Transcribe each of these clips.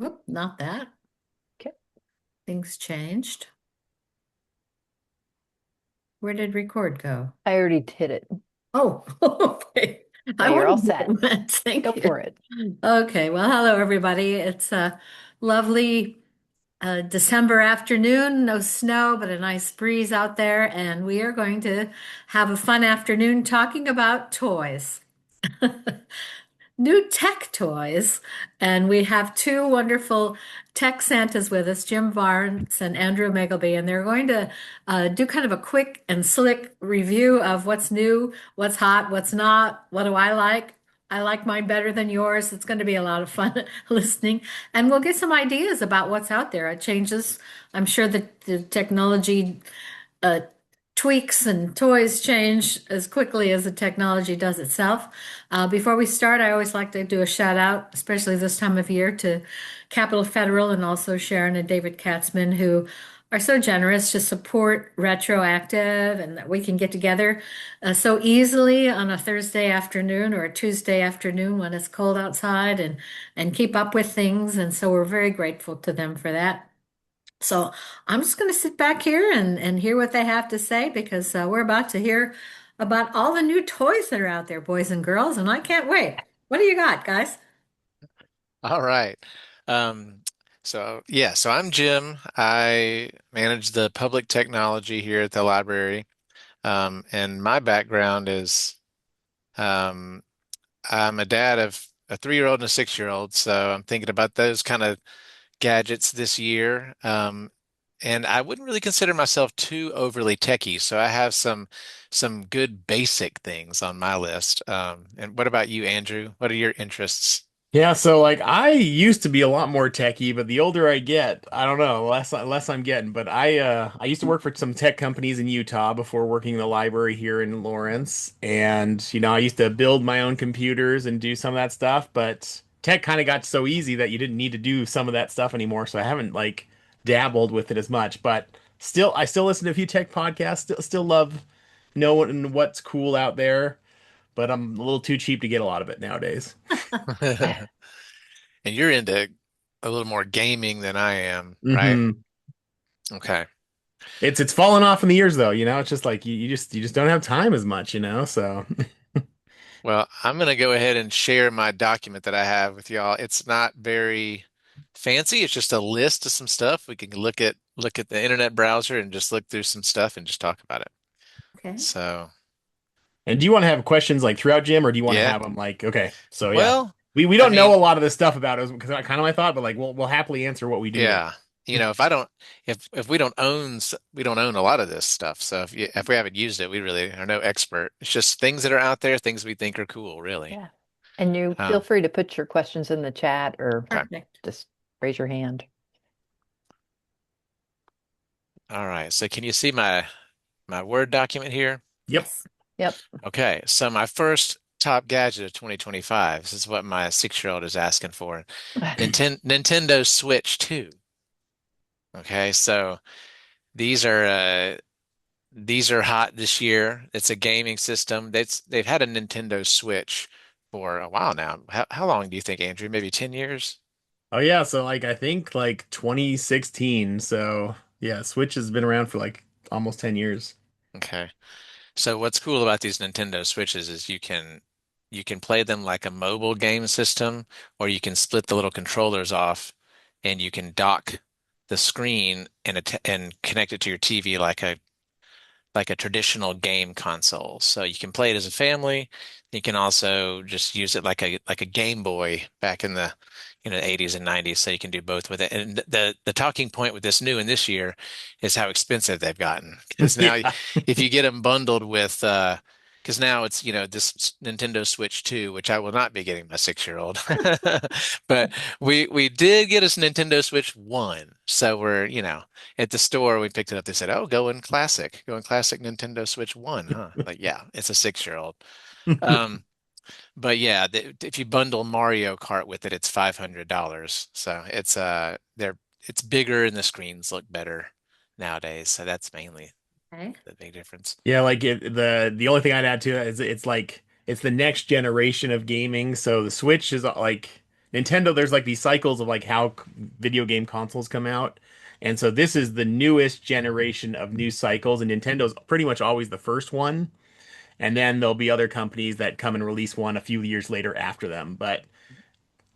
Whoop, not that. Okay. Things changed. Where did record go? I already hit it. Oh, okay. So I you're all wondered what set. it meant. Go Thank you. for it. Okay, well, hello, everybody. It's a lovely December afternoon. No snow, but a nice breeze out there. And we are going to have a fun afternoon talking about toys. New tech toys. And we have two wonderful tech Santas with us, Jim Barnes and Andrew Migleby, and they're going to do kind of a quick and slick review of what's new, what's hot, what's not, what do I like. I like mine better than yours. It's going to be a lot of fun listening, and we'll get some ideas about what's out there. It changes. I'm sure that the technology uh, tweaks and toys change as quickly as the technology does itself. Before we start, I always like to do a shout out, especially this time of year, to Capital Federal and also Sharon and David Katzman, who are so generous to support Retroactive and that we can get together so easily on a Thursday afternoon or a Tuesday afternoon when it's cold outside and keep up with things. And so we're very grateful to them for that. So I'm just going to sit back here and hear what they have to say because we're about to hear about all the new toys that are out there, boys and girls, and I can't wait. What do you got, guys? All right. Um, so I'm Jim. I manage the public technology here at the library. And my background is um, I'm a dad of a 3-year-old and a 6-year-old, so I'm thinking about those kind of gadgets this year. And I wouldn't really consider myself too overly techie, so I have some good basic things on my list. And what about you, Andrew? What are your interests? Yeah, so like I used to be a lot more techie, but the older I get, I don't know, less I'm getting. But I used to work for some tech companies in Utah before working in the library here in Lawrence. And I used to build my own computers and do some of that stuff, but tech kind of got so easy that you didn't need to do some of that stuff anymore. So I haven't like dabbled with it as much, but I still listen to a few tech podcasts, still love knowing what's cool out there, but I'm a little too cheap to get a lot of it nowadays. And you're into a little more gaming than I am, right? hmm Okay. It's fallen off in the years though, It's just like you just don't have time as much. So Well, I'm going to go ahead and share my document that I have with y'all. It's not very fancy. It's just a list of some stuff. We can look at the internet browser and just look through some stuff and just talk about it. Okay. So, and do you want to have questions like throughout Jim, or do you want to yeah. have them like okay? So yeah, Well, we I don't know mean, a lot of this stuff about us because kind of my thought, but like we'll happily answer what we do know. yeah. If I don't if we don't we don't own a lot of this stuff. So if we haven't used it, we really are no expert. It's just things that are out there, things we think are cool, really. Yeah. And you feel Um, free to put your questions in the chat or okay. Perfect. just raise your hand. All right. So can you see my Word document here? Yep. Yes. Yep. Okay, so my first top gadget of 2025, this is what my 6-year-old is asking for. Nintendo Switch 2. Okay, so these are uh these are hot this year. It's a gaming system. They've had a Nintendo Switch for a while now. How long do you think, Andrew? Maybe 10 years? Oh yeah, so like I think like 2016. So yeah, Switch has been around for like almost 10 years. Okay. So what's cool about these Nintendo Switches is you can play them like a mobile game system, or you can split the little controllers off and you can dock the screen and connect it to your TV like a traditional game console. So you can play it as a family. You can also just use it like a Game Boy back in the 80s and 90s. So you can do both with it. And the talking point with this new and this year is how expensive they've gotten. Because now Yeah. if you get them bundled with because now it's this Nintendo Switch 2, which I will not be getting my 6-year-old. But we did get us Nintendo Switch 1. So we're, at the store, we picked it up. They said, "Oh, go in classic Nintendo Switch 1, huh?" Like, yeah, it's a 6-year-old. Um, but yeah, if you bundle Mario Kart with it, it's $500. So it's bigger and the screens look better nowadays. So that's mainly Okay. the big difference. Yeah, like the only thing I'd add to it is it's like it's the next generation of gaming. So the Switch is like Nintendo, there's like these cycles of like how video game consoles come out. And so this is the newest generation of new cycles, and Nintendo's pretty much always the first one. And then there'll be other companies that come and release one a few years later after them. But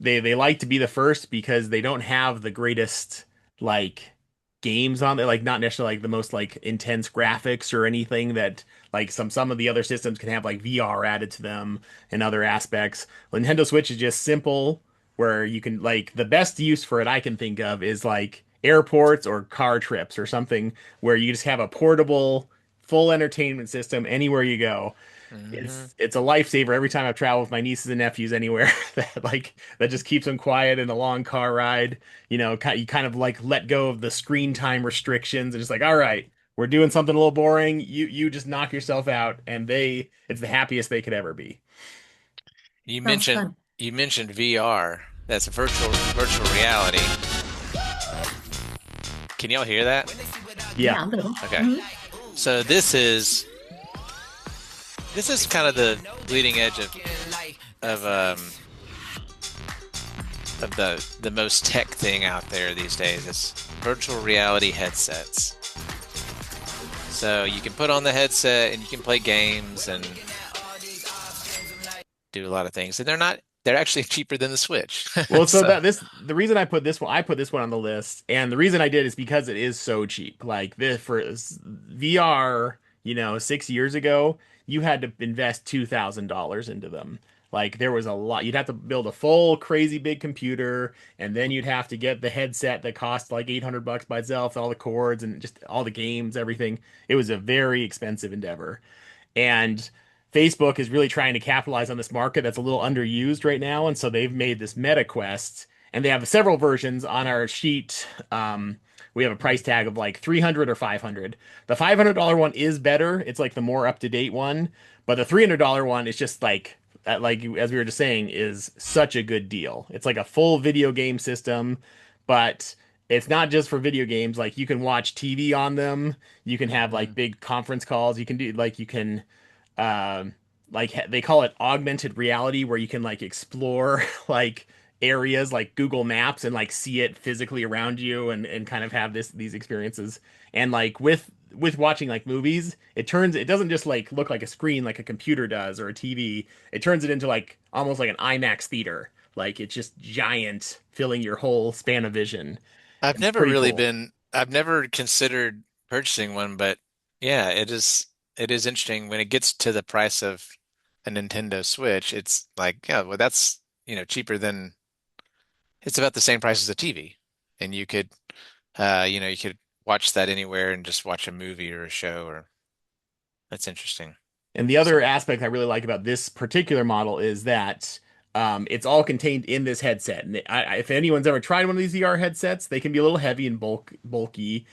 they like to be the first because they don't have the greatest like games on there, like not necessarily like the most like intense graphics or anything that like some of the other systems can have like VR added to them and other aspects. Nintendo Switch is just simple where you can like the best use for it I can think of is like airports or car trips or something where you just have a portable full entertainment system anywhere you go. Hmm. It's a lifesaver every time I've traveled with my nieces and nephews anywhere that just keeps them quiet in a long car ride. You kind of like let go of the screen time restrictions and just like, all right, we're doing something a little boring. You just knock yourself out, and it's the happiest they could ever be. You Sounds mentioned fun. you mentioned VR. That's a virtual reality. Can y'all hear that? Yeah. Yeah, a little. Okay. Mhm. So this is kind of the bleeding edge of the most tech thing out there these days. It's virtual reality headsets. So you can put on the headset and you can play games and do a lot of things. And they're actually cheaper than the Switch. Well, so So, the reason I put this one on the list, and the reason I did is because it is so cheap. Like this VR, 6 years ago, you had to invest $2,000 into them. Like there was a lot. You'd have to build a full crazy big computer, and then you'd have to get the headset that cost like $800 by itself, all the cords and just all the games, everything. It was a very expensive endeavor. And Facebook is really trying to capitalize on this market that's a little underused right now. And so they've made this Meta Quest, and they have several versions on our sheet. We have a price tag of like 300 or 500. The $500 one is better. It's like the more up to date one, but the $300 one is just like as we were just saying, is such a good deal. It's like a full video game system, but it's not just for video games. Like you can watch TV on them. You can have like mhm. big conference calls. You can do like you can they call it augmented reality where you can like explore like areas like Google Maps and like see it physically around you and kind of have these experiences. And like with watching like movies, it doesn't just like look like a screen like a computer does or a TV. It turns it into like almost like an IMAX theater. Like it's just giant, filling your whole span of vision. It's pretty cool. I've never considered purchasing one, but yeah, it is interesting when it gets to the price of a Nintendo Switch. It's like, yeah, well, that's, cheaper than it's about the same price as a TV. And you could watch that anywhere and just watch a movie or a show or that's interesting. And the So, other aspect I really like about this particular model is that it's all contained in this headset. And if anyone's ever tried one of these VR headsets, they can be a little heavy and bulky,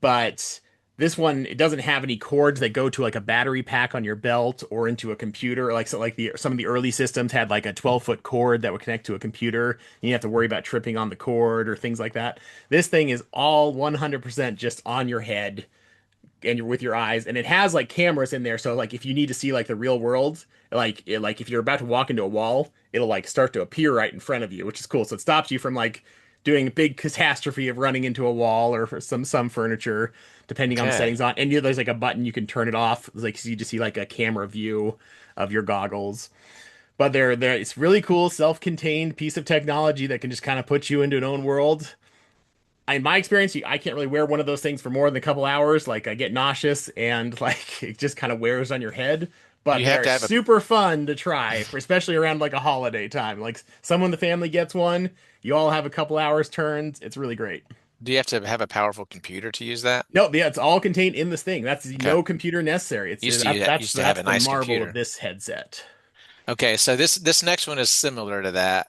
but this one it doesn't have any cords that go to like a battery pack on your belt or into a computer. Like so, like some of the early systems had like a 12-foot cord that would connect to a computer. And you have to worry about tripping on the cord or things like that. This thing is all 100% just on your head and you're with your eyes, and it has like cameras in there, so like if you need to see like the real world, like if you're about to walk into a wall, it'll like start to appear right in front of you, which is cool. So it stops you from like doing a big catastrophe of running into a wall or for some furniture, depending on the okay. settings on. And there's like a button you can turn it off, like so you just see like a camera view of your goggles. But they're it's really cool, self-contained piece of technology that can just kind of put you into an own world. In my experience, I can't really wear one of those things for more than a couple hours. Like I get nauseous and like it just kind of wears on your head. But You they have are to have a super fun to try, for especially around like a holiday time. Like someone in the family gets one, you all have a couple hours turns. It's really great. do you have to have a powerful computer to use that? No, yeah, it's all contained in this thing. That's Okay. no computer necessary. Used to have That's a the nice marvel of computer. this headset. Okay, so this next one is similar to that.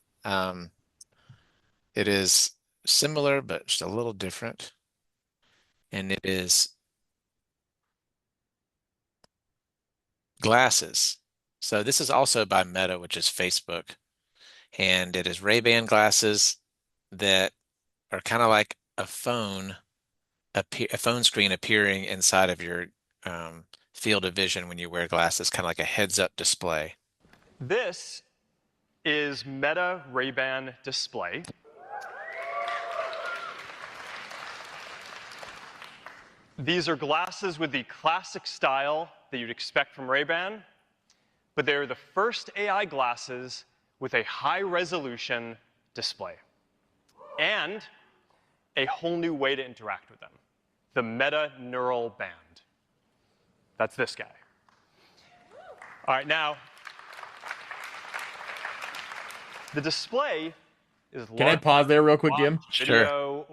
It is similar, but just a little different. And it is glasses. So this is also by Meta, which is Facebook. And it is Ray-Ban glasses that are kind of like a phone screen appearing inside of your field of vision when you wear glasses, kind of like a heads-up display. This is Meta Ray-Ban Display. These are glasses with the classic style that you'd expect from Ray-Ban, but they're the first AI glasses with a high-resolution display and a whole new way to interact with them, the Meta Neural Band. That's this guy. All right, now, the display is Can I pause there real quick, Jim? video.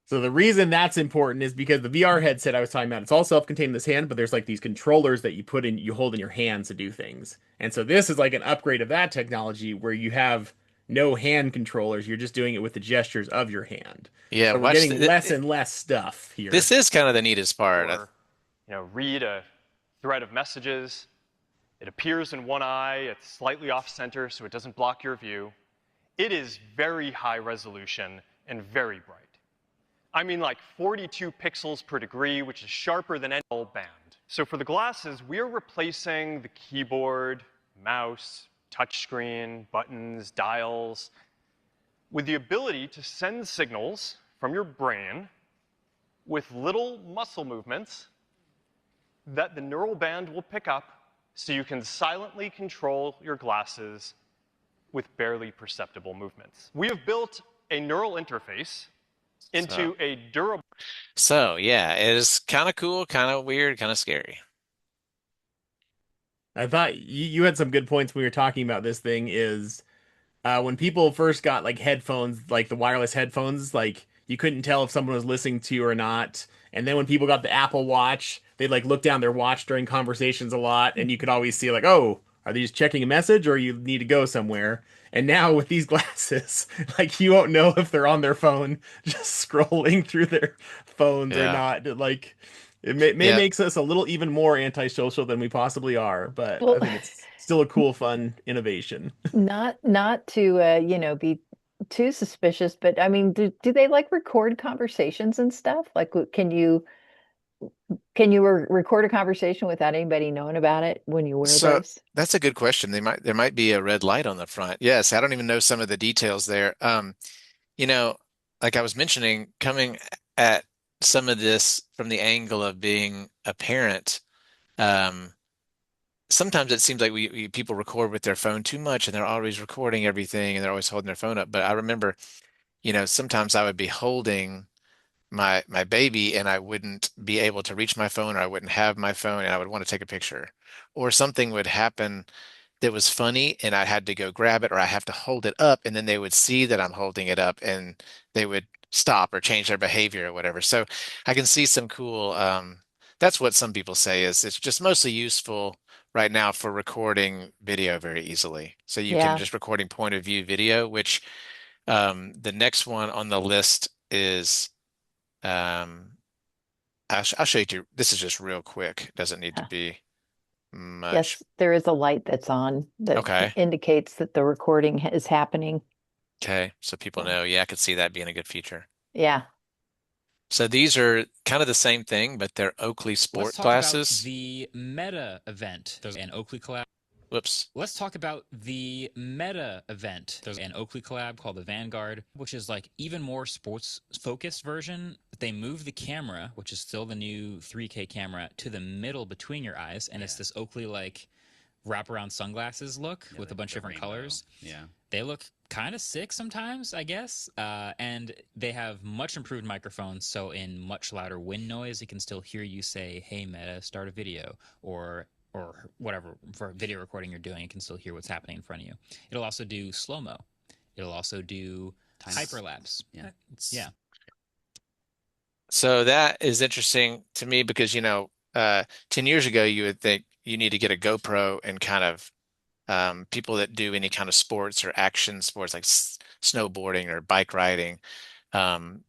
So the reason that's important is because the VR headset I was talking about, it's all self-contained in this hand, but there's like these controllers that you hold in your hands to do things. And so this is like an upgrade of that technology where you have no hand controllers, you're just doing it with the gestures of your hand. Yeah, So we're watch getting less and less stuff here. this is kind of the neatest part. Or, read a thread of messages. It appears in one eye. It's slightly off center, so it doesn't block your view. It is very high resolution and very bright. I mean, like 42 pixels per degree, which is sharper than any band. So for the glasses, we are replacing the keyboard, mouse, touchscreen, buttons, dials, with the ability to send signals from your brain with little muscle movements that the neural band will pick up so you can silently control your glasses with barely perceptible movements. We have built a neural interface into a durable. So yeah, it is kind of cool, kind of weird, kind of scary. I thought you had some good points when we were talking about this thing is when people first got like headphones, like the wireless headphones, like you couldn't tell if someone was listening to you or not. And then when people got the Apple Watch, they'd like look down their watch during conversations a lot, and you could always see like, oh, are they just checking a message or you need to go somewhere? And now with these glasses, like you won't know if they're on their phone, just scrolling through their phones or Yeah. not. Like it may Yeah. makes us a little even more antisocial than we possibly are, but Well- I think it's still a cool, fun innovation. Not to be too suspicious, but I mean, do they like record conversations and stuff? Like, can you record a conversation without anybody knowing about it when you wear So those? that's a good question. There might be a red light on the front. Yes, I don't even know some of the details there. You know, like I was mentioning, coming at some of this from the angle of being a parent, um, sometimes it seems like people record with their phone too much and they're always recording everything and they're always holding their phone up. But I remember, sometimes I would be holding my baby and I wouldn't be able to reach my phone or I wouldn't have my phone and I would want to take a picture. Or something would happen that was funny and I had to go grab it or I have to hold it up and then they would see that I'm holding it up and they would stop or change their behavior or whatever. So I can see some cool that's what some people say is it's just mostly useful right now for recording video very easily. So you can Yeah. just recording point of view video, which the next one on the list is I'll show you. This is just real quick. Doesn't need to Huh. be much. Yes, there is a light that's on that Okay. indicates that the recording is happening. Okay. So people know. Yeah, I could see that being a good feature. Yeah. So these are kind of the same thing, but they're Oakley sport Let's talk glasses. about the Meta event. There's an Oakley collab. Whoops. Let's talk about the Meta event. There's an Oakley collab called the Vanguard, which is like even more sports focused version. They move the camera, which is still the new 3K camera, to the middle between your eyes, and it's this Oakley like wraparound sunglasses look with a bunch of different colors. Yeah. They look kind of sick sometimes, I guess. And they have much improved microphones, so in much louder wind noise, it can still hear you say, "Hey Meta, start a video," or whatever for video recording you're doing. It can still hear what's happening in front of you. It'll also do slow-mo. It'll also do hyperlapse. Yeah. Yeah. So that is interesting to me because, 10 years ago, you would think you need to get a GoPro and kind of people that do any kind of sports or action sports like snowboarding or bike riding,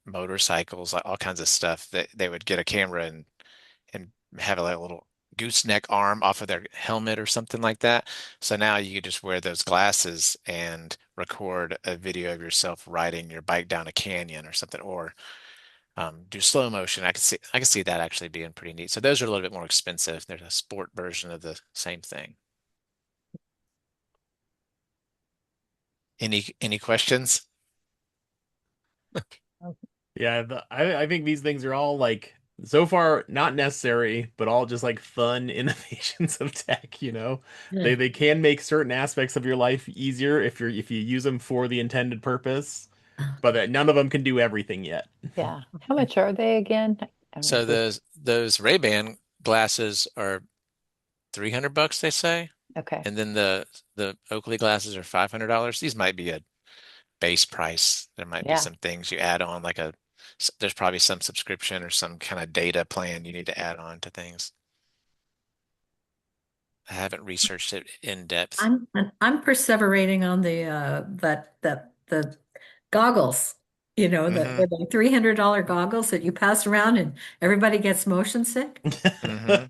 motorcycles, like all kinds of stuff that they would get a camera and have a little gooseneck arm off of their helmet or something like that. So now you could just wear those glasses and record a video of yourself riding your bike down a canyon or something, or do slow motion. I can see that actually being pretty neat. So those are a little bit more expensive. There's a sport version of the same thing. Any questions? Yeah, I think these things are all like so far not necessary, but all just like fun innovations of tech, you know. Yeah. They can make certain aspects of your life easier if you use them for the intended purpose, but that none of them can do everything yet. Yeah. How much are they again? I don't know. So those Ray-Ban glasses are 300 bucks, they say, Okay. and then the Oakley glasses are $500. These might be a base price. There might be Yeah. some things you add on, like there's probably some subscription or some kind of data plan you need to add on to things. I haven't researched it in depth. I'm perseverating on the that the goggles, Hmm. the $300 goggles that you pass around and everybody gets motion sick. Hmm.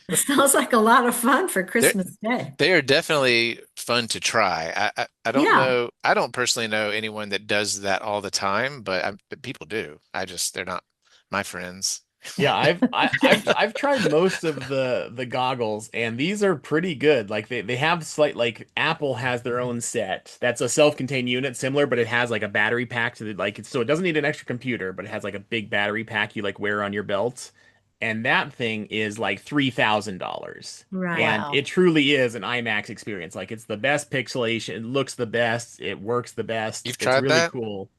It sounds like a lot of fun for They're Christmas Day. they are definitely fun to try. I don't Yeah. know. I don't personally know anyone that does that all the time, but people do. They're not my friends. Yeah, I've tried most of the goggles, and these are pretty good. Like they have slight, like Apple has their own set that's a self-contained unit similar, but it has like a battery pack to the, like so it doesn't need an extra computer, but it has like a big battery pack you like wear on your belt. And that thing is like $3,000. Right. And Wow. it truly is an IMAX experience. Like it's the best pixelation, it looks the best, it works the best. You've It's tried really that? cool.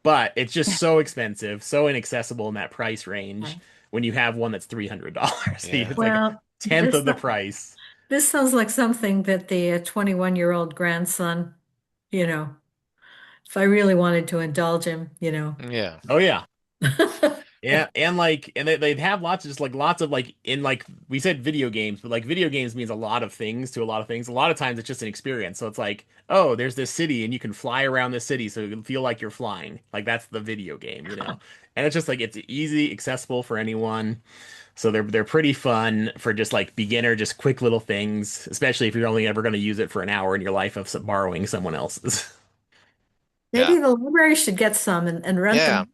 But it's just so expensive, so inaccessible in that price range when you have one that's $300. Yeah. It's like a Well, tenth of the price. this sounds like something that the 21-year-old grandson, you know, if I really wanted to indulge him. Yeah. Oh yeah. Yeah, and like and they'd have lots of just like lots of like in like we said video games, but like video games means a lot of things to a lot of things. A lot of times it's just an experience. So it's like, oh, there's this city and you can fly around this city so you can feel like you're flying. Like that's the video game, you know. And it's just like it's easy, accessible for anyone. So they're pretty fun for just like beginner, just quick little things, especially if you're only ever going to use it for an hour in your life of borrowing someone else's. Yeah. Maybe the library should get some and rent Yeah. them.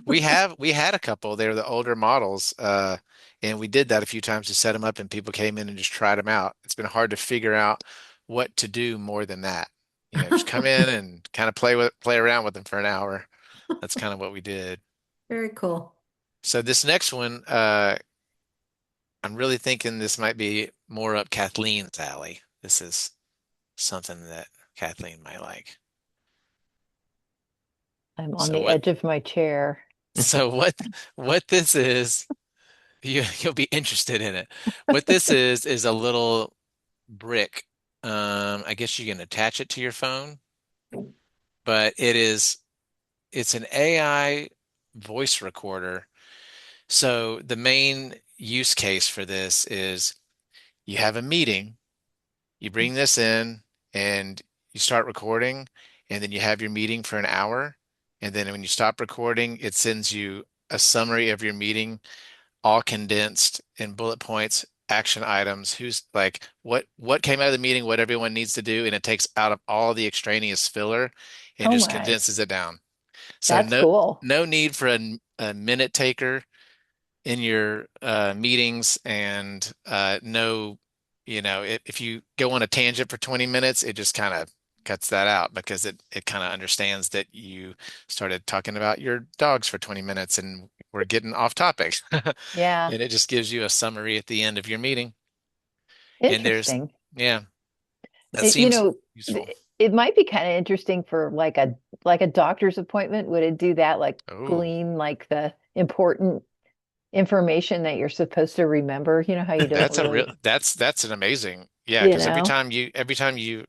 We had a couple. They were the older models, and we did that a few times to set them up, and people came in and just tried them out. It's been hard to figure out what to do more than that. Just come in and kind of play around with them for an hour. That's kind of what we did. Very cool. So this next one, I'm really thinking this might be more up Kathleen's alley. This is something that Kathleen might like. I'm on So the edge of my chair. so what this is, you'll be interested in it. What this is a little brick. I guess you can attach it to your phone, but it's an AI voice recorder. So the main use case for this is you have a meeting, you bring this in and you start recording, and then you have your meeting for an hour. And then when you stop recording, it sends you a summary of your meeting, all condensed in bullet points, action items, who's like what came out of the meeting, what everyone needs to do, and it takes out of all the extraneous filler and Oh just my, condenses it down. So that's cool. no need for a minute taker in your meetings, and no, if you go on a tangent for 20 minutes, it just kind of cuts that out because it kind of understands that you started talking about your dogs for 20 minutes and we're getting off topic. Yeah, And it just gives you a summary at the end of your meeting. And interesting. yeah, that It, you seems know, useful. it might be kind of interesting for like a doctor's appointment. Would it do that? Like Oh, glean like the important information that you're supposed to remember? You know how you don't really, that's an amazing, yeah, you because know? every time you,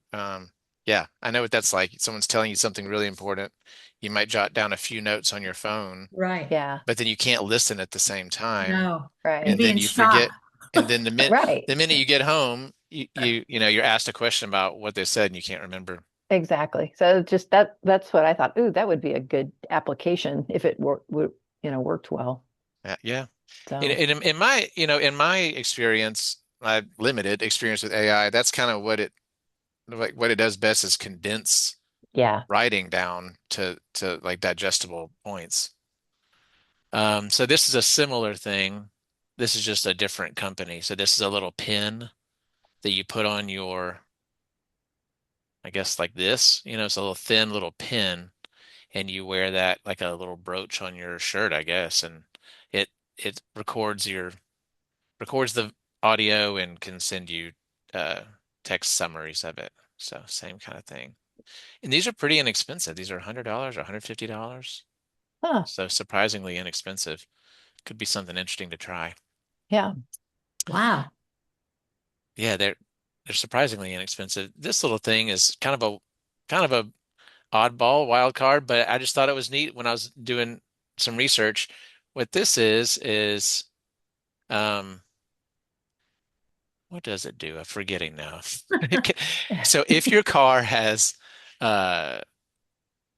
yeah, I know what that's like. Someone's telling you something really important. You might jot down a few notes on your phone, Right. Yeah, but then you can't listen at the same time. No. And right. And be then in you shock. forget. And then Right. the minute you get home, you're asked a question about what they said and you can't remember. Exactly. So just that's what I thought. Ooh, that would be a good application if it worked well. Yeah. So, In my experience, my limited experience with AI, that's kind of what it does best is condense yeah. writing down to like digestible points. So this is a similar thing. This is just a different company. So this is a little pin that you put on your, I guess like this, it's a little thin little pin, and you wear that like a little brooch on your shirt, I guess, and it it records the audio and can send you uh text summaries of it. So same kind of thing. And these are pretty inexpensive. These are $100 or $150. Huh. So surprisingly inexpensive. Could be something interesting to try. Yeah. Wow. Yeah, they're surprisingly inexpensive. This little thing is kind of a oddball wild card, but I just thought it was neat when I was doing some research. What this is um what does it do? I'm forgetting now. So if your car has uh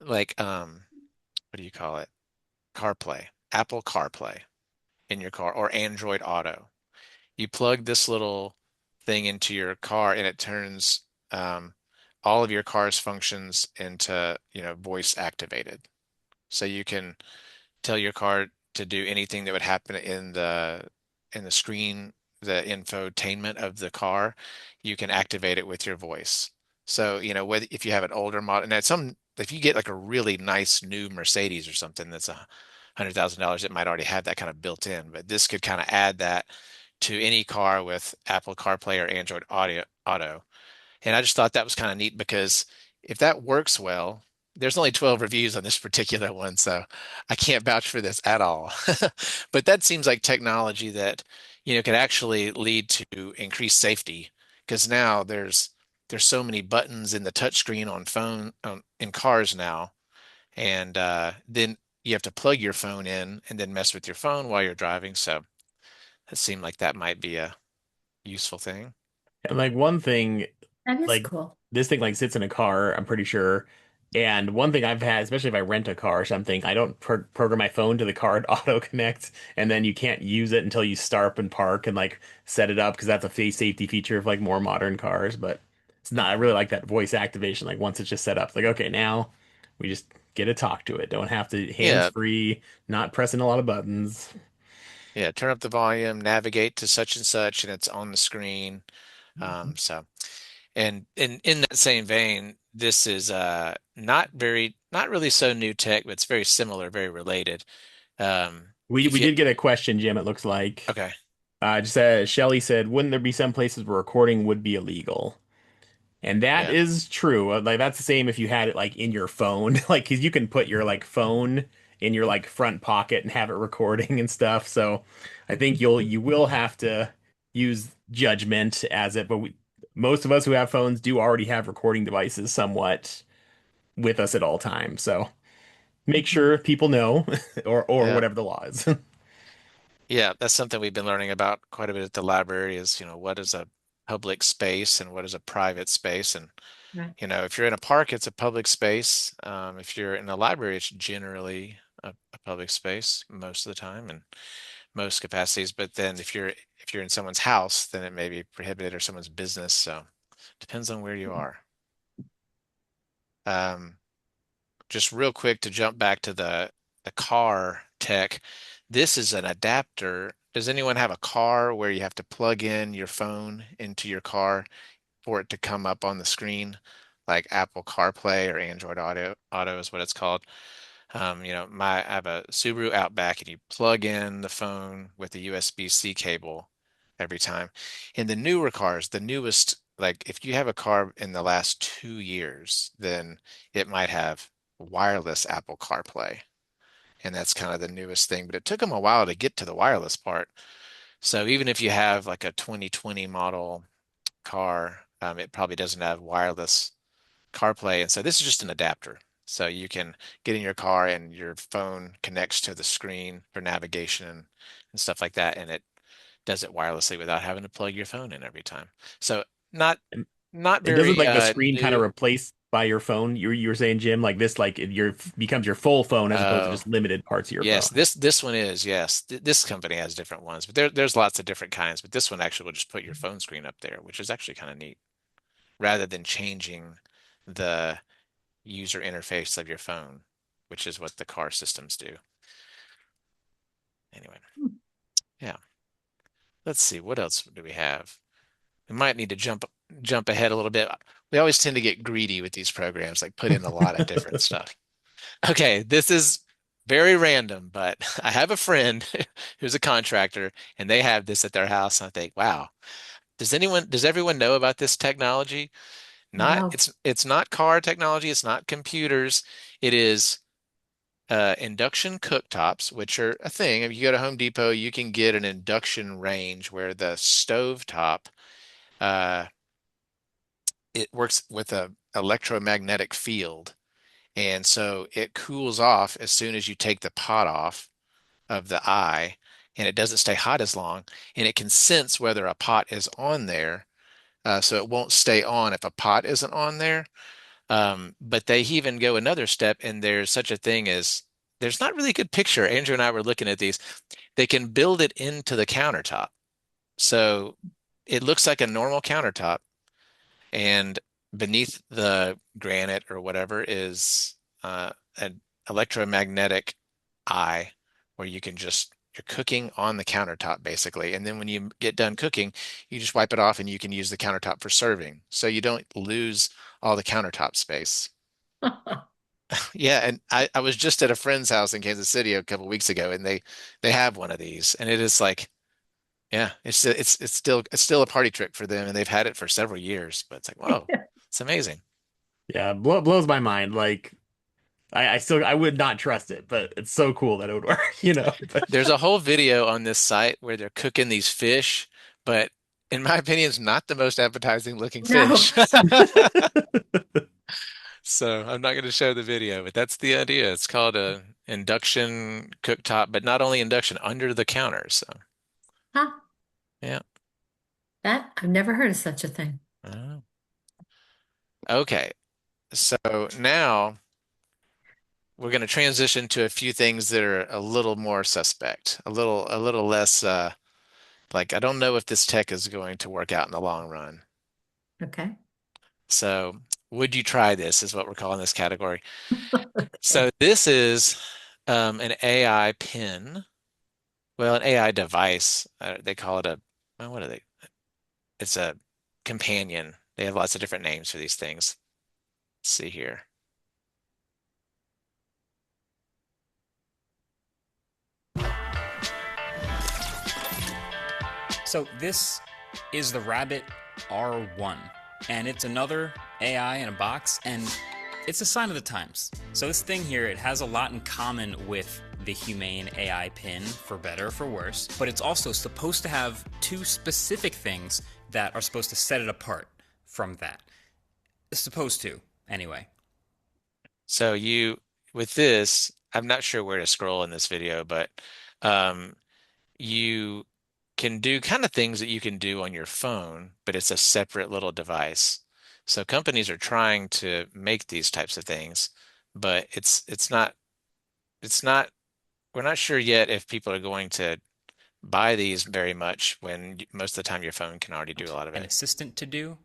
like what do you call it? CarPlay, Apple CarPlay in your car or Android Auto. You plug this little thing into your car and it turns um, all of your car's functions into, voice activated. So you can tell your car to do anything that would happen in the screen, the infotainment of the car, you can activate it with your voice. So, whether if you have an older model, and if you get like a really nice new Mercedes or something that's $100,000, it might already have that kind of built in, but this could kind of add that to any car with Apple CarPlay or Android Auto. And I just thought that was kind of neat because if that works well, there's only 12 reviews on this particular one, so I can't vouch for this at all. But that seems like technology that, could actually lead to increased safety because now there's so many buttons in the touchscreen on phone in cars now, and then you have to plug your phone in and then mess with your phone while you're driving. So it seemed like that might be a useful thing. And like one thing, That is like cool. this thing like sits in a car, I'm pretty sure. And one thing I've had, especially if I rent a car or something, I don't program my phone to the car to auto connect, and then you can't use it until you start up and park and like set it up because that's a face safety feature of like more modern cars. But it's not. I really like that voice activation. Like once it's just set up, it's like okay, now we just get to talk to it. Don't have to hands Yeah, free, not pressing a lot of buttons. yeah, turn up the volume, navigate to such and such, and it's on the screen. Mhm. So, and in that same vein, this is not really so new tech, but it's very similar, very related. We If you did get a question, Jim. It looks like. Okay, Just Shelley said, wouldn't there be some places where recording would be illegal? And that yeah, is true. Like that's the same if you had it like in your phone, like because you can put your like phone in your like front pocket and have it recording and stuff. So I think you will have to use judgment as it. But most of us who have phones do already have recording devices somewhat with us at all times. So make sure people know, or yeah, whatever the law is. yeah. That's something we've been learning about quite a bit at the library. Is what is a public space and what is a private space, and Right. if you're in a park, it's a public space. If you're in a library, it's generally a public space most of the time and most capacities. But then if you're in someone's house, then it may be prohibited or someone's business. So depends on where you are. Um, just real quick to jump back to the car tech. This is an adapter. Does anyone have a car where you have to plug in your phone into your car for it to come up on the screen, like Apple CarPlay or Android Auto is what it's called. I have a Subaru Outback, and you plug in the phone with the USB-C cable every time. In the newer cars, the newest, like if you have a car in the last 2 years, then it might have wireless Apple CarPlay. And that's kind of the newest thing, but it took them a while to get to the wireless part. So even if you have like a 2020 model car, it probably doesn't have wireless CarPlay. And so this is just an adapter. So you can get in your car and your phone connects to the screen for navigation and stuff like that. And it does it wirelessly without having to plug your phone in every time. So not not And doesn't very like the screen kind of new. replace by your phone? You were saying, Jim, like this, like your becomes your full phone as opposed to Uh, just limited parts of your yes, phone. this one is, yes. This company has different ones, but there's lots of different kinds. But this one actually will just put your phone screen up there, which is actually kind of neat, rather than changing the user interface of your phone, which is what the car systems do. Anyway, yeah. Let's see, what else do we have? We might need to jump ahead a little bit. we always tend to get greedy with these programs, like put in a lot of different stuff. Okay, this is very random, but I have a friend who's a contractor and they have this at their house. And I think, wow, does everyone know about this technology? No. It's not car technology, it's not computers. It is induction cooktops, which are a thing. If you go to Home Depot, you can get an induction range where the stove top uh, it works with a electromagnetic field. And so it cools off as soon as you take the pot off of the eye, and it doesn't stay hot as long. And it can sense whether a pot is on there, so it won't stay on if a pot isn't on there. But they even go another step, and there's such a thing as there's not really a good picture. Andrew and I were looking at these. They can build it into the countertop. So it looks like a normal countertop, and beneath the granite or whatever is an electromagnetic eye where you're cooking on the countertop basically. And then when you get done cooking, you just wipe it off and you can use the countertop for serving. So you don't lose all the countertop space. Yeah, and I was just at a friend's house in Kansas City a couple weeks ago, and they have one of these, and it is like, yeah, it's still a party trick for them, and they've had it for several years. But it's like, whoa, it's amazing. Yeah, blows my mind. Like I would not trust it, but it's so cool that it would work, you know. But There's a whole video on this site where they're cooking these fish, but in my opinion, it's not the most appetizing looking No. fish. So I'm not going to show the video, but that's the idea. It's called a induction cooktop, but not only induction, under the counter. So Huh? yeah. That I've never heard of such a thing. Oh. Okay. So now we're going to transition to a few things that are a little more suspect, a little less like I don't know if this tech is going to work out in the long run. Okay. So would you try this is what we're calling this category. So this is an AI pin. Well, an AI device. They call it well, what are they? It's a companion. They have lots of different names for these things. Let's see here. So this is the Rabbit R1, and it's another AI in a box, and it's a sign of the times. So this thing here, it has a lot in common with the Humane AI pin, for better or for worse, but it's also supposed to have two specific things that are supposed to set it apart from that. It's supposed to, anyway. So with this, I'm not sure where to scroll in this video, but you can do kind of things that you can do on your phone, but it's a separate little device. So companies are trying to make these types of things, but we're not sure yet if people are going to buy these very much when most of the time your phone can already do a lot of An it. assistant to do,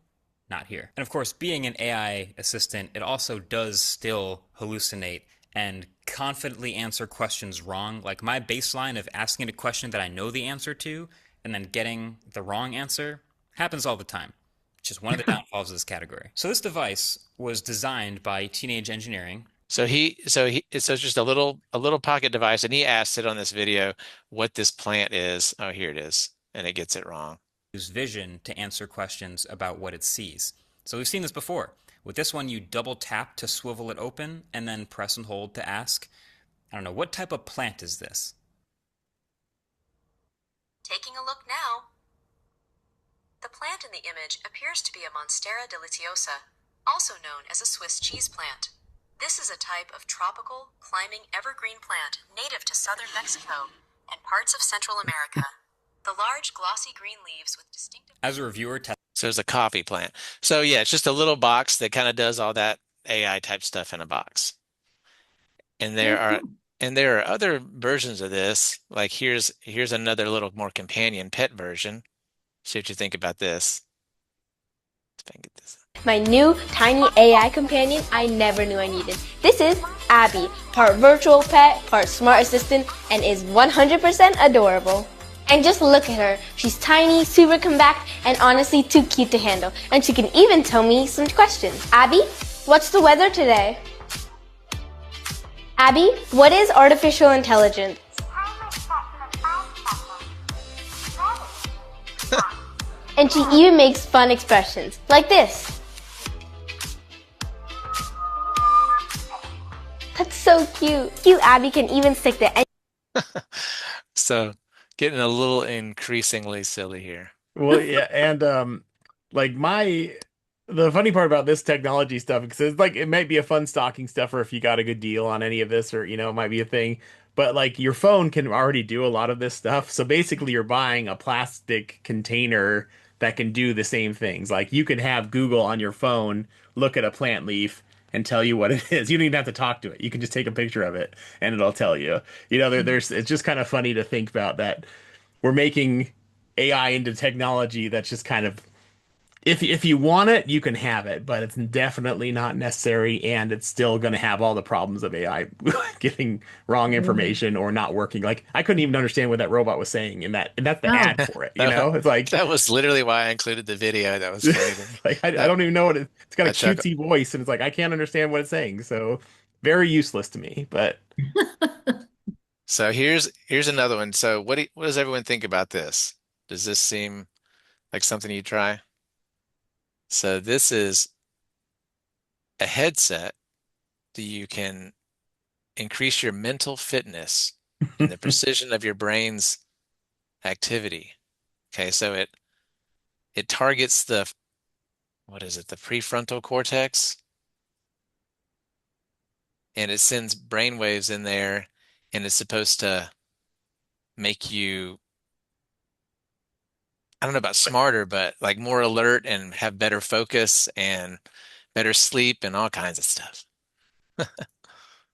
not here. And of course, being an AI assistant, it also does still hallucinate and confidently answer questions wrong. Like my baseline of asking a question that I know the answer to and then getting the wrong answer happens all the time. It's just one of the downfalls of this category. So this device was designed by Teenage Engineering. So it's just a little pocket device, and he asked it on this video what this plant is. Oh, here it is, and it gets it wrong. Use vision to answer questions about what it sees. So we've seen this before. With this one, you double tap to swivel it open and then press and hold to ask, I don't know, what type of plant is this? Taking a look now. The plant in the image appears to be a Monstera deliciosa, also known as a Swiss cheese plant. This is a type of tropical, climbing evergreen plant native to southern Mexico and parts of Central America. The large, glossy green leaves with distinctive... As a reviewer, So it's a coffee plant. So yeah, it's just a little box that kind of does all that AI type stuff in a box. And there are other versions of this. Like here's another little more companion pet version. See what you think about this. Let's get this. My new tiny AI companion I never knew I needed. This is Abby, part virtual pet, part smart assistant, and is 100% adorable. And just look at her. She's tiny, super compact, and honestly too cute to handle. And she can even tell me some questions. Abby, what's the weather today? Abby, what is artificial intelligence? And she even makes fun expressions, like this. That's so cute. Cute Abby can even stick the So getting a little increasingly silly here. Well, yeah, and like the funny part about this technology stuff, because it's like it might be a fun stocking stuffer if you got a good deal on any of this, or it might be a thing. But like your phone can already do a lot of this stuff. So basically, you're buying a plastic container that can do the same things. Like you can have Google on your phone look at a plant leaf and tell you what it is. You don't even have to talk to it. You can just take a picture of it and it'll tell you. There's it's just kind of funny to think about that we're making AI into technology that's just kind of if you want it, you can have it, but it's definitely not necessary, and it's still going to have all the problems of AI giving wrong information or not working. Like I couldn't even understand what that robot was saying in that, and that's the Oh, ad for it. It's like That was literally why I included the video. That was funny to me. like I That don't even know what it's got a I chuckle. cutesy voice, and it's like I can't understand what it's saying. So very useless to me. But So here's another one. So what does everyone think about this? Does this seem like something you try? So this is a headset that you can increase your mental fitness and the precision of your brain's activity. Okay, so it targets the what is it, the prefrontal cortex, and it sends brain waves in there, and it's supposed to make you, I don't know about smarter, but like more alert and have better focus and better sleep and all kinds of stuff.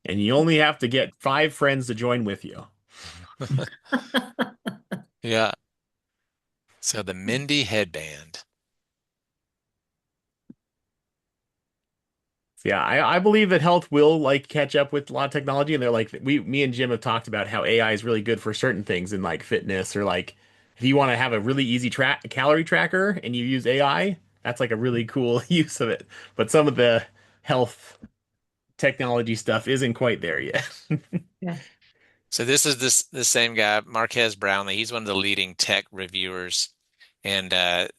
and you only have to get 5 friends to join with you. Yeah. So the Mindy headband. Yeah, I believe that health will like catch up with a lot of technology, and they're like me and Jim have talked about how AI is really good for certain things in like fitness, or like if you want to have a really easy track calorie tracker and you use AI, that's like a really cool use of it. But some of the health technology stuff isn't quite there yet. yeah. So this is the same guy, Marquez Brownlee. He's one of the leading tech reviewers. And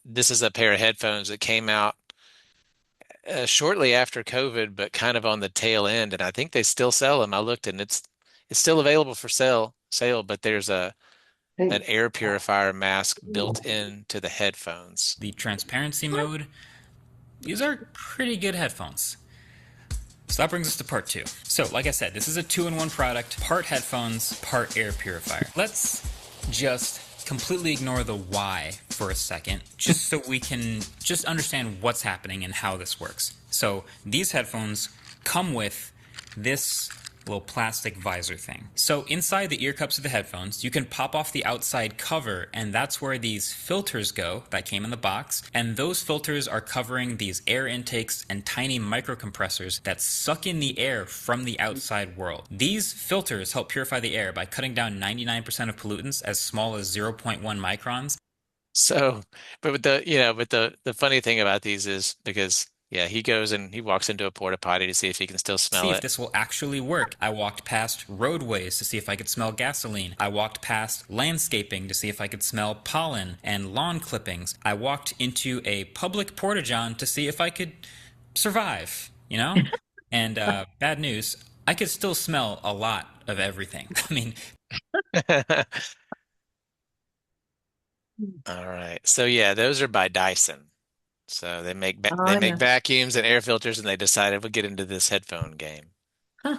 this is a pair of headphones that came out shortly after COVID, but kind of on the tail end. And I think they still sell them. I looked and it's still available for sale, but there's an air purifier mask built into the headphones. The transparency mode, these are pretty good headphones. So that brings us to part 2. So like I said, this is a 2-in-1 product, part headphones, part air purifier. Let's just completely ignore the why for a second, just so we can just understand what's happening and how this works. So these headphones come with this little plastic visor thing. So inside the ear cups of the headphones, you can pop off the outside cover, and that's where these filters go that came in the box. And those filters are covering these air intakes and tiny microcompressors that suck in the air from the outside world. These filters help purify the air by cutting down 99% of pollutants as small as 0.1 microns. So, but the funny thing about these is because yeah, he goes and he walks into a porta potty to see if he can still smell See if it. this will actually work. I walked past roadways to see if I could smell gasoline. I walked past landscaping to see if I could smell pollen and lawn clippings. I walked into a public porta-john to see if I could survive, And bad news, I could still smell a lot of everything. I mean, All right. So yeah, those are by Dyson. So they make Oh, they make yeah. vacuums and air filters, and they decided we'll get into this headphone game. Huh.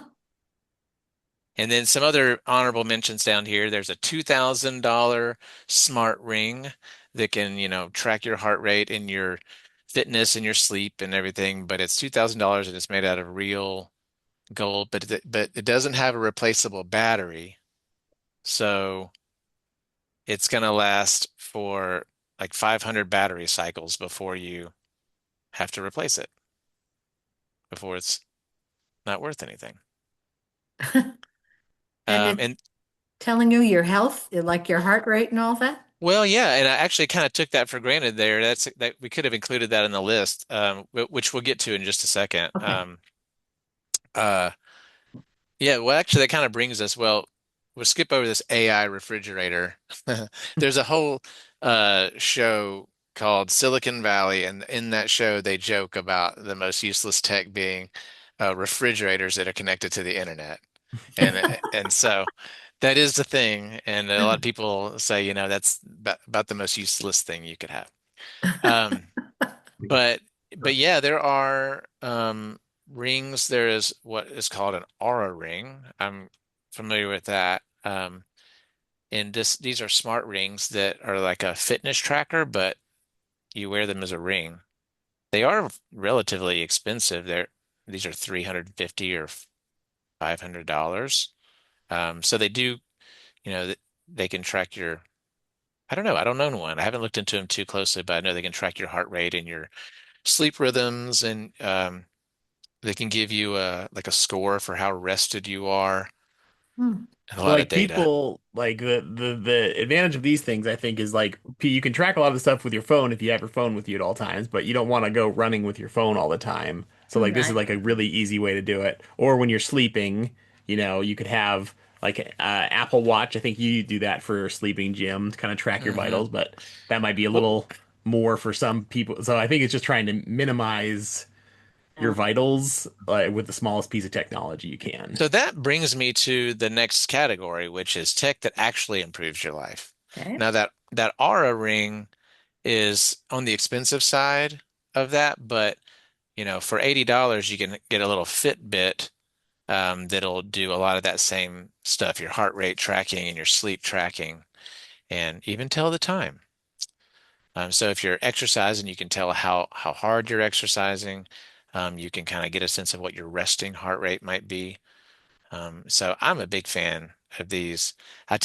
And then some other honorable mentions down here. There's a $2,000 smart ring that can, track your heart rate and your fitness and your sleep and everything. But it's $2,000 and it's made out of real gold, but it doesn't have a replaceable battery. So it's going to last for like 500 battery cycles before you have to replace it, before it's not worth anything. And it, And telling you your health, like your heart rate and all that? Well, yeah, and I actually kind of took that for granted there. That we could have included that in the list, which we'll get to in just a second. Okay. Uh, yeah, well, actually, that kind of brings us, well, we'll skip over this AI refrigerator. There's a whole show called Silicon Valley, and in that show, they joke about the most useless tech being refrigerators that are connected to the internet. And so that is the thing. And a lot of people say, that's about the most useless thing you could have. Um, but but yeah, there are rings. There is what is called an Aura ring. I'm familiar with that. And these are smart rings that are like a fitness tracker, but you wear them as a ring. They are relatively expensive. These are 350 or $500. So they do, they can track your, I don't know, I don't own one. I haven't looked into them too closely, but I know they can track your heart rate and your sleep rhythms, and they can give you like a score for how rested you are, Hmm. and a So lot of like data. people like the advantage of these things I think is like you can track a lot of stuff with your phone if you have your phone with you at all times, but you don't want to go running with your phone all the time. So like this is Right. like a really easy way to do it. Or when you're sleeping, you could have like Apple Watch. I think you do that for sleeping, Jim, to kind of track your Hmm. vitals, but that might be a Well, little more for some people. So I think it's just trying to minimize your Yeah. vitals with the smallest piece of technology you can. so that brings me to the next category, which is tech that actually improves your life. Okay. Now that Aura ring is on the expensive side of that, but for $80 you can get a little Fitbit that'll do a lot of that same stuff, your heart rate tracking and your sleep tracking, and even tell the time. So if you're exercising, you can tell how hard you're exercising. You can kind of get a sense of what your resting heart rate might be. So I'm a big fan of these. I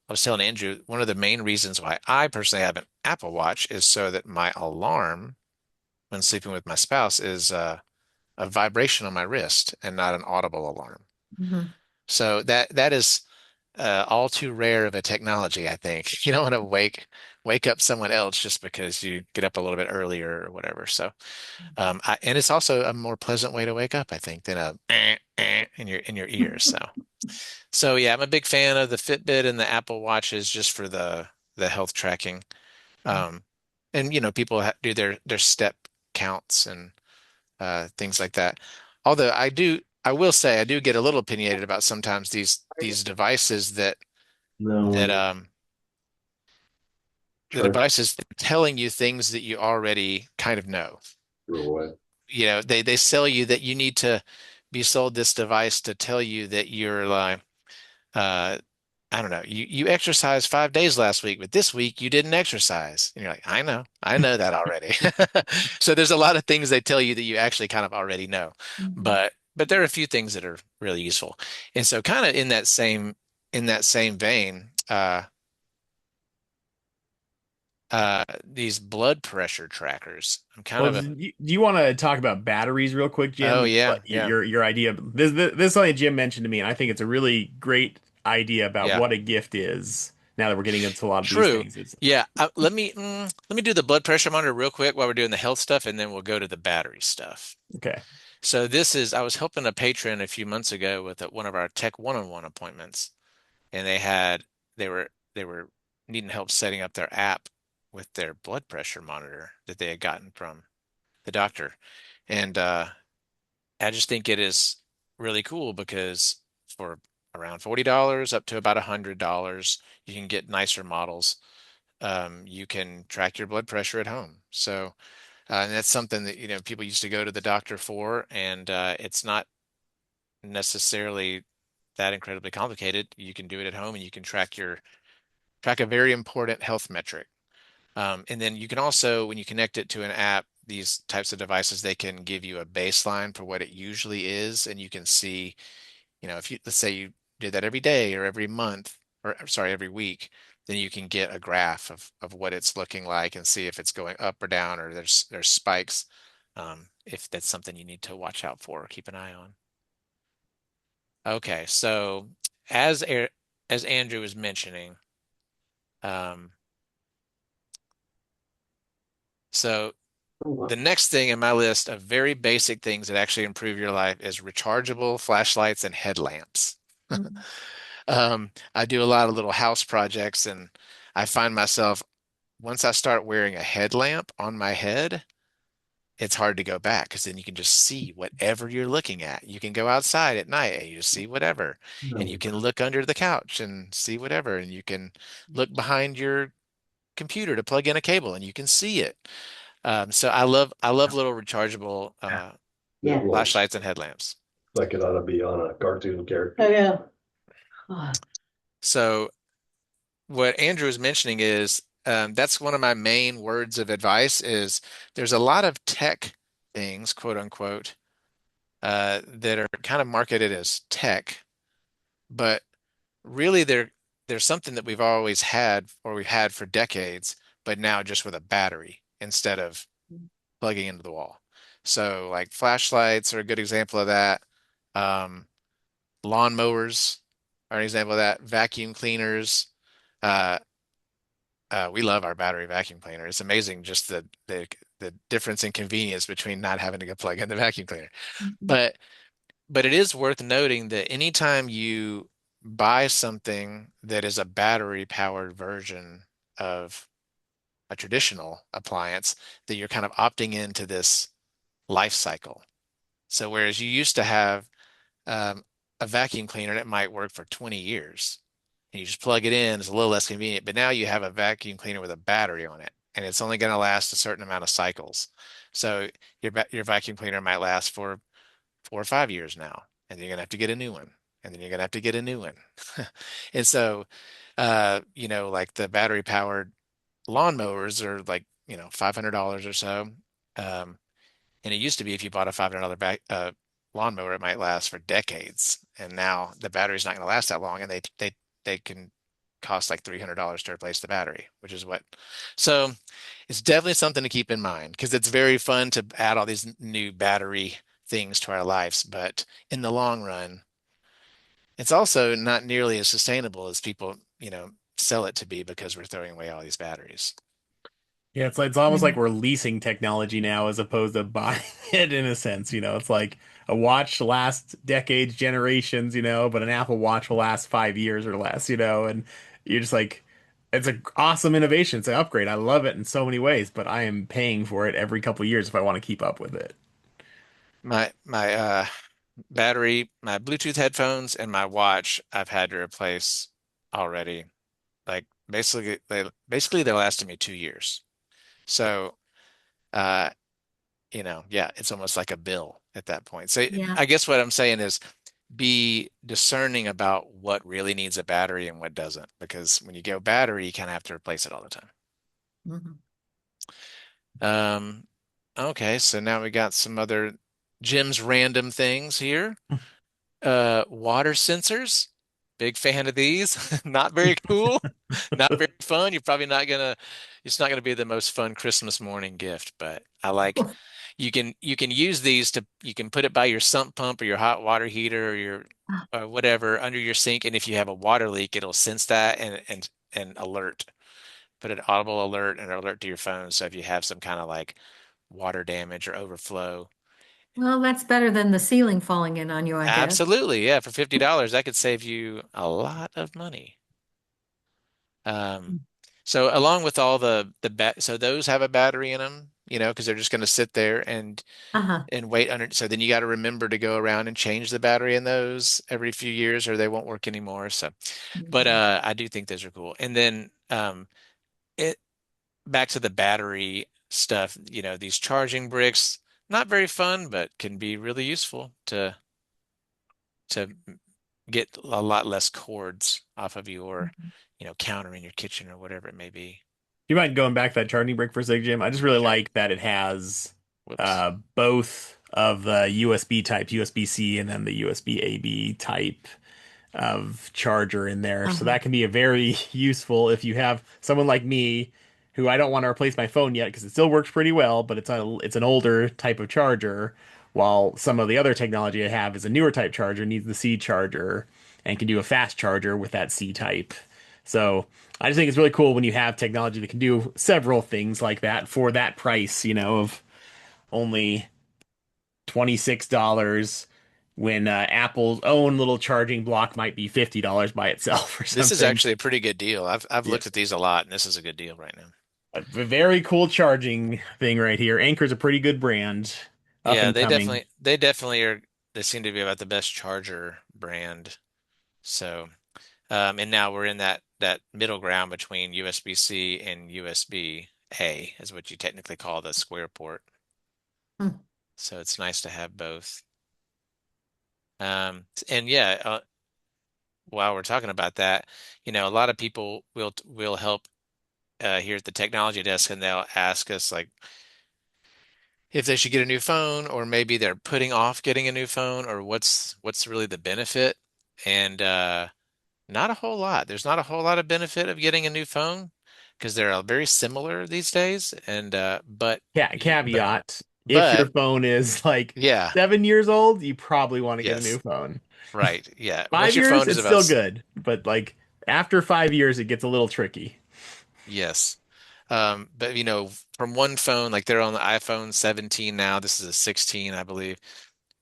was telling Andrew, one of the main reasons why I personally have an Apple Watch is so that my alarm when sleeping with my spouse is a vibration on my wrist and not an audible alarm. Mhm. So that is all too rare of a technology, I think. You don't want to wake up someone else just because you get up a little bit earlier or whatever. So, and it's also a more pleasant way to wake up, I think, than a in your ears. So yeah, I'm a big fan of the Fitbit and the Apple Watches just for the health tracking. Um, and people do their step counts and things like that. Although I will say I do get a little opinionated about sometimes these devices that the devices telling you things that you already kind of know. They sell you that you need to be sold this device to tell you that you're like uh I don't know, you exercised 5 days last week, but this week you didn't exercise. And you're like, I know that already. So there's a lot of things they tell you that you actually kind of already know. Mhm. But there are a few things that are really useful. And so kind of in that same vein, these blood pressure trackers. I'm kind Well, of a do you want to talk about batteries real quick, Oh Jim? yeah, Like, yeah, your idea. This is something Jim mentioned to me, and I think it's a really great idea about yeah. what a gift is. Now that we're getting into a lot of these True. things, it's Yeah. Let me do the blood pressure monitor real quick while we're doing the health stuff, and then we'll go to the battery stuff. okay. So I was helping a patron a few months ago with one of our tech one-on-one appointments, and they were needing help setting up their app with their blood pressure monitor that they had gotten from the doctor. And I just think it is really cool because for around $40 up to about $100, you can get nicer models. You can track your blood pressure at home. So, and that's something that, people used to go to the doctor for, and it's not necessarily that incredibly complicated. You can do it at home and you can track a very important health metric. And then you can also, when you connect it to an app, these types of devices, they can give you a baseline for what it usually is, and you can see, if let's say you did that every day or every month, or sorry, every week, then you can get a graph of what it's looking like and see if it's going up or down or there's spikes, if that's something you need to watch out for or keep an eye on. Okay, so as as Andrew was mentioning, um, so the next thing in my list of very basic things that actually improve your life is rechargeable flashlights and headlamps. Mhm. I do a lot of little house projects, and I find myself, once I start wearing a headlamp on my head, it's hard to go back because then you can just see whatever you're looking at. You can go outside at night and you just see whatever, and you can look under the couch and see whatever, and you can look behind your computer to plug in a cable and you can see it. So I love little rechargeable It was flashlights and headlamps. like it ought to be on a cartoon character. Oh, yeah. Oh, So what Andrew is mentioning is that's one of my main words of advice is there's a lot of tech things, quote unquote, that are kind of marketed as tech, but really there's something that we've always had or we've had for decades, but now just with a battery instead of plugging into the wall. So like flashlights are a good example of that. Um, Lawnmowers are an example of that. Vacuum cleaners. Uh, we love our battery vacuum cleaner. It's amazing just the difference in convenience between not having to go plug in the vacuum cleaner. mhm. But but it is worth noting that anytime you buy something that is a battery powered version of a traditional appliance, that you're kind of opting into this life cycle. So whereas you used to have um, a vacuum cleaner that might work for 20 years, and you just plug it in, it's a little less convenient, but now you have a vacuum cleaner with a battery on it, and it's only going to last a certain amount of cycles. So your vacuum cleaner might last for 4 or 5 years now, and then you're gonna have to get a new one, and then you're gonna have to get a new one. And so, like the battery powered lawnmowers are like, $500 or so. Um, and it used to be if you bought a $500 lawnmower, it might last for decades. And now the battery's not going to last that long, and they can cost like $300 to replace the battery, which is what. So it's definitely something to keep in mind because it's very fun to add all these new battery things to our lives, but in the long run, it's also not nearly as sustainable as people, sell it to be because we're throwing away all these batteries. Yeah, it's almost Yeah. like we're leasing technology now as opposed to buying it in a sense, It's like a watch lasts decades, generations, but an Apple Watch will last 5 years or less, and you're just like, it's an awesome innovation. It's an upgrade. I love it in so many ways, but I am paying for it every couple of years if I want to keep up with it. My battery, my Bluetooth headphones, and my watch, I've had to replace already. Like basically they lasted me 2 years. So, uh, yeah, it's almost like a bill at that point. So Yeah. I guess what I'm saying is be discerning about what really needs a battery and what doesn't, because when you go battery, you kind of have to replace it all the time. Mhm. Um, okay, so now we got some other Jim's random things here. Water sensors. Big fan of these. Not very cool. Not very fun. It's not gonna be the most fun Christmas morning gift, but I like you can use these you can put it by your sump pump or your hot water heater or your whatever under your sink, and if you have a water leak, it'll sense that and alert. Put an audible alert and alert to your phone. So if you have some kind of like water damage or overflow. Well, that's better than the ceiling falling in on you, I guess. Absolutely. Yeah. For $50, that could save you a lot of money. Um, so along with all so those have a battery in them, because they're just going to sit there Uh-huh. and wait under. So then you got to remember to go around and change the battery in those every few years or they won't work anymore. So, but Mhm. I do think those are cool. And then it back to the battery stuff, these charging bricks, not very fun, but can be really useful to get a lot less cords off of your, Mhm. counter in your kitchen or whatever it may be. You mind going back to that charging brick for a sec, Jim? I just really Sure. like that it has Whoops. both of the USB type, USB-C, and then the USB AB type of charger in there. So Uh-huh. that can be a very useful if you have someone like me who I don't want to replace my phone yet because it still works pretty well, but it's an older type of charger, while some of the other technology I have is a newer type charger, needs the C charger. and can do a fast charger with that C type. So I just think it's really cool when you have technology that can do several things like that for that price, of only $26 when Apple's own little charging block might be $50 by itself or This is something. actually a pretty good deal. I've Yeah. looked at these a lot, and this is a good deal right now. A very cool charging thing right here. Anker's a pretty good brand, up Yeah, and coming. they definitely are. They seem to be about the best charger brand. So, and now we're in that middle ground between USB-C and USB-A, is what you technically call the square port. Hmm. So it's nice to have both. And yeah, while we're talking about that, a lot of people will help here at the technology desk, and they'll ask us like if they should get a new phone, or maybe they're putting off getting a new phone, or what's really the benefit. And not a whole lot. There's not a whole lot of benefit of getting a new phone because they're very similar these days. And but Caveat, if your but phone is like yeah, 7 years old, you probably want to get a new yes, phone. right, yeah. Once Five your years, phone is it's about still good, but like after 5 years, it gets a little tricky. yes. But from one phone, like they're on the iPhone 17 now. This is a 16, I believe.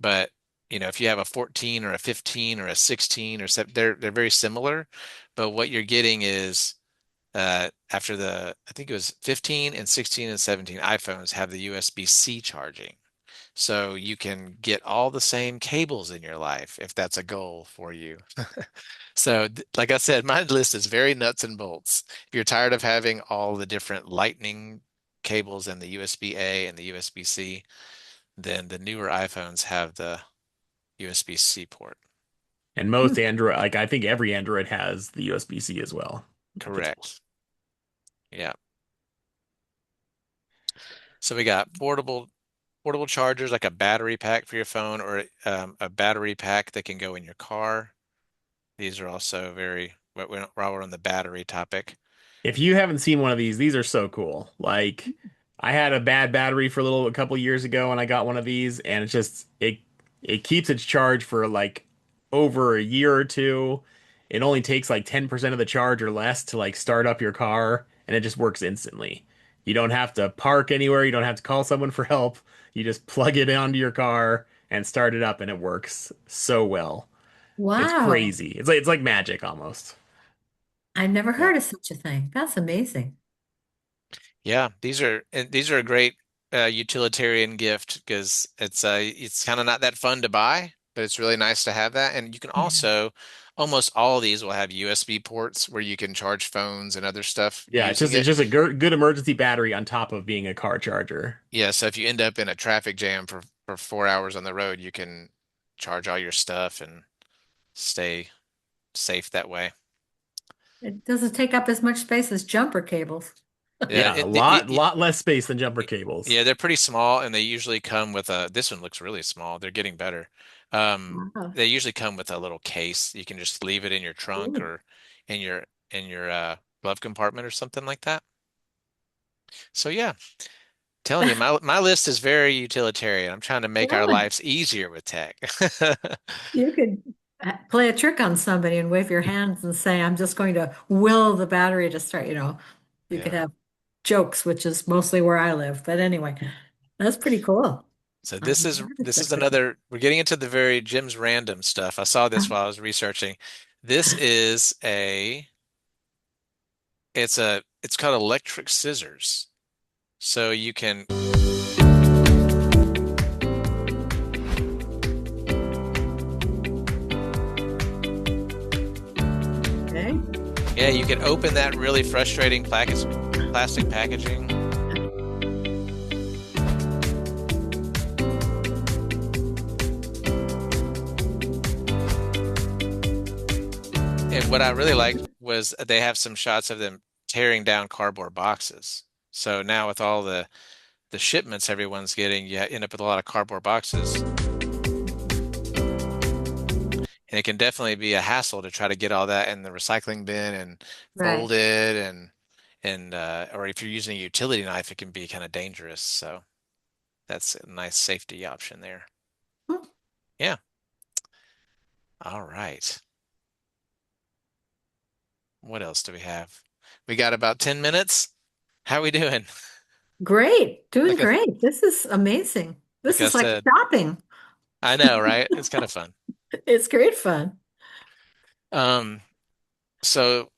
But if you have a 14 or a 15 or a 16 or they're very similar. But what you're getting is after I think it was 15 and 16 and 17 iPhones have the USB-C charging. So you can get all the same cables in your life if that's a goal for you. So, like I said, my list is very nuts and bolts. If you're tired of having all the different lightning cables and the USB-A and the USB-C, then the newer iPhones have the USB-C port. And most Android, like I think every Android has the USB-C as well. Correct. Yeah. So we got portable chargers, like a battery pack for your phone, or a battery pack that can go in your car. These are also while we're on the battery topic. If you haven't seen one of these are so cool. Like I had a bad battery for a couple years ago and I got one of these and it keeps its charge for like over a year or two. It only takes like 10% of the charge or less to like start up your car and it just works instantly. You don't have to park anywhere, you don't have to call someone for help. You just plug it onto your car and start it up and it works so well. It's Wow. crazy. It's like magic almost. I've never Yeah. heard of such a thing. That's amazing. Yeah, these are a great utilitarian gift because it's kind of not that fun to buy, but it's really nice to have that. And you can Yeah. also almost all of these will have USB ports where you can charge phones and other stuff Yeah, using it's it. just a good emergency battery on top of being a car charger. Yeah, so if you end up in a traffic jam for 4 hours on the road, you can charge all your stuff and stay safe that way. It doesn't take up as much space as jumper cables. Yeah, Yeah, a lot less space than jumper cables. yeah, they're pretty small, and they usually come with this one looks really small. They're getting better. Wow. They usually come with a little case. You can just leave it in your trunk Ooh. or in your glove compartment or something like that. So yeah, telling you, my list is very utilitarian. I'm trying to make our Yeah. lives easier with tech. You could play a trick on somebody and wave your hands and say, I'm just going to will the battery to start, you could Yeah. have jokes, which is mostly where I live. But anyway, that's pretty cool. So I've this is never heard of this is such a thing. another, we're getting into the very Jim's random stuff. I saw this while I was researching. This is it's called electric scissors. So you can Okay. yeah, you can open that really frustrating plastic packaging. And what I really liked was they have some shots of them tearing down cardboard boxes. So now with all the shipments everyone's getting, you end up with a lot of cardboard boxes. And it can definitely be a hassle to try to get all that in the recycling bin and Right. fold it and or if you're using a utility knife, it can be kind of dangerous. So that's a nice safety option there. Hmm. Yeah. All right. what else do we have? We got about 10 minutes. How we doing? Great, doing Like I, great. This is amazing. like This I is like said, shopping. I know, right? It's kind of fun. It's great fun. Um, so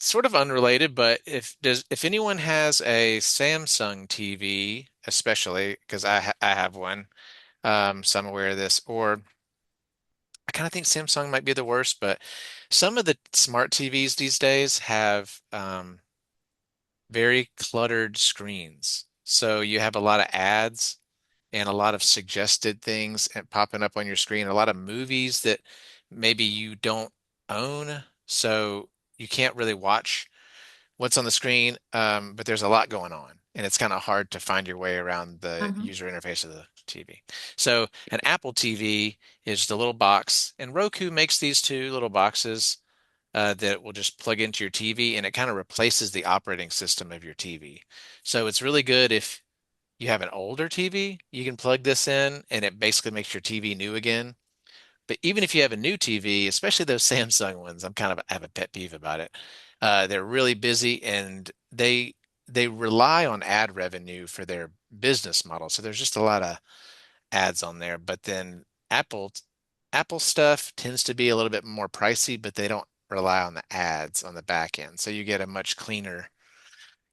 sort of unrelated, but if anyone has a Samsung TV, especially because I have one, so I'm aware of this, or I kind of think Samsung might be the worst, but some of the smart TVs these days have very cluttered screens. So you have a lot of ads and a lot of suggested things popping up on your screen, a lot of movies that maybe you don't own, so you can't really watch what's on the screen, but there's a lot going on, and it's kind of hard to find your way around the Uh-huh. user interface of the TV. So an Apple TV is the little box, and Roku makes these two little boxes that will just plug into your TV, and it kind of replaces the operating system of your TV. So it's really good if you have an older TV, you can plug this in, and it basically makes your TV new again. But even if you have a new TV, especially those Samsung ones, I have a pet peeve about it. They're really busy and they rely on ad revenue for their business model. So there's just a lot of ads on there. But then Apple stuff tends to be a little bit more pricey, but they don't rely on the ads on the back end. So you get a much cleaner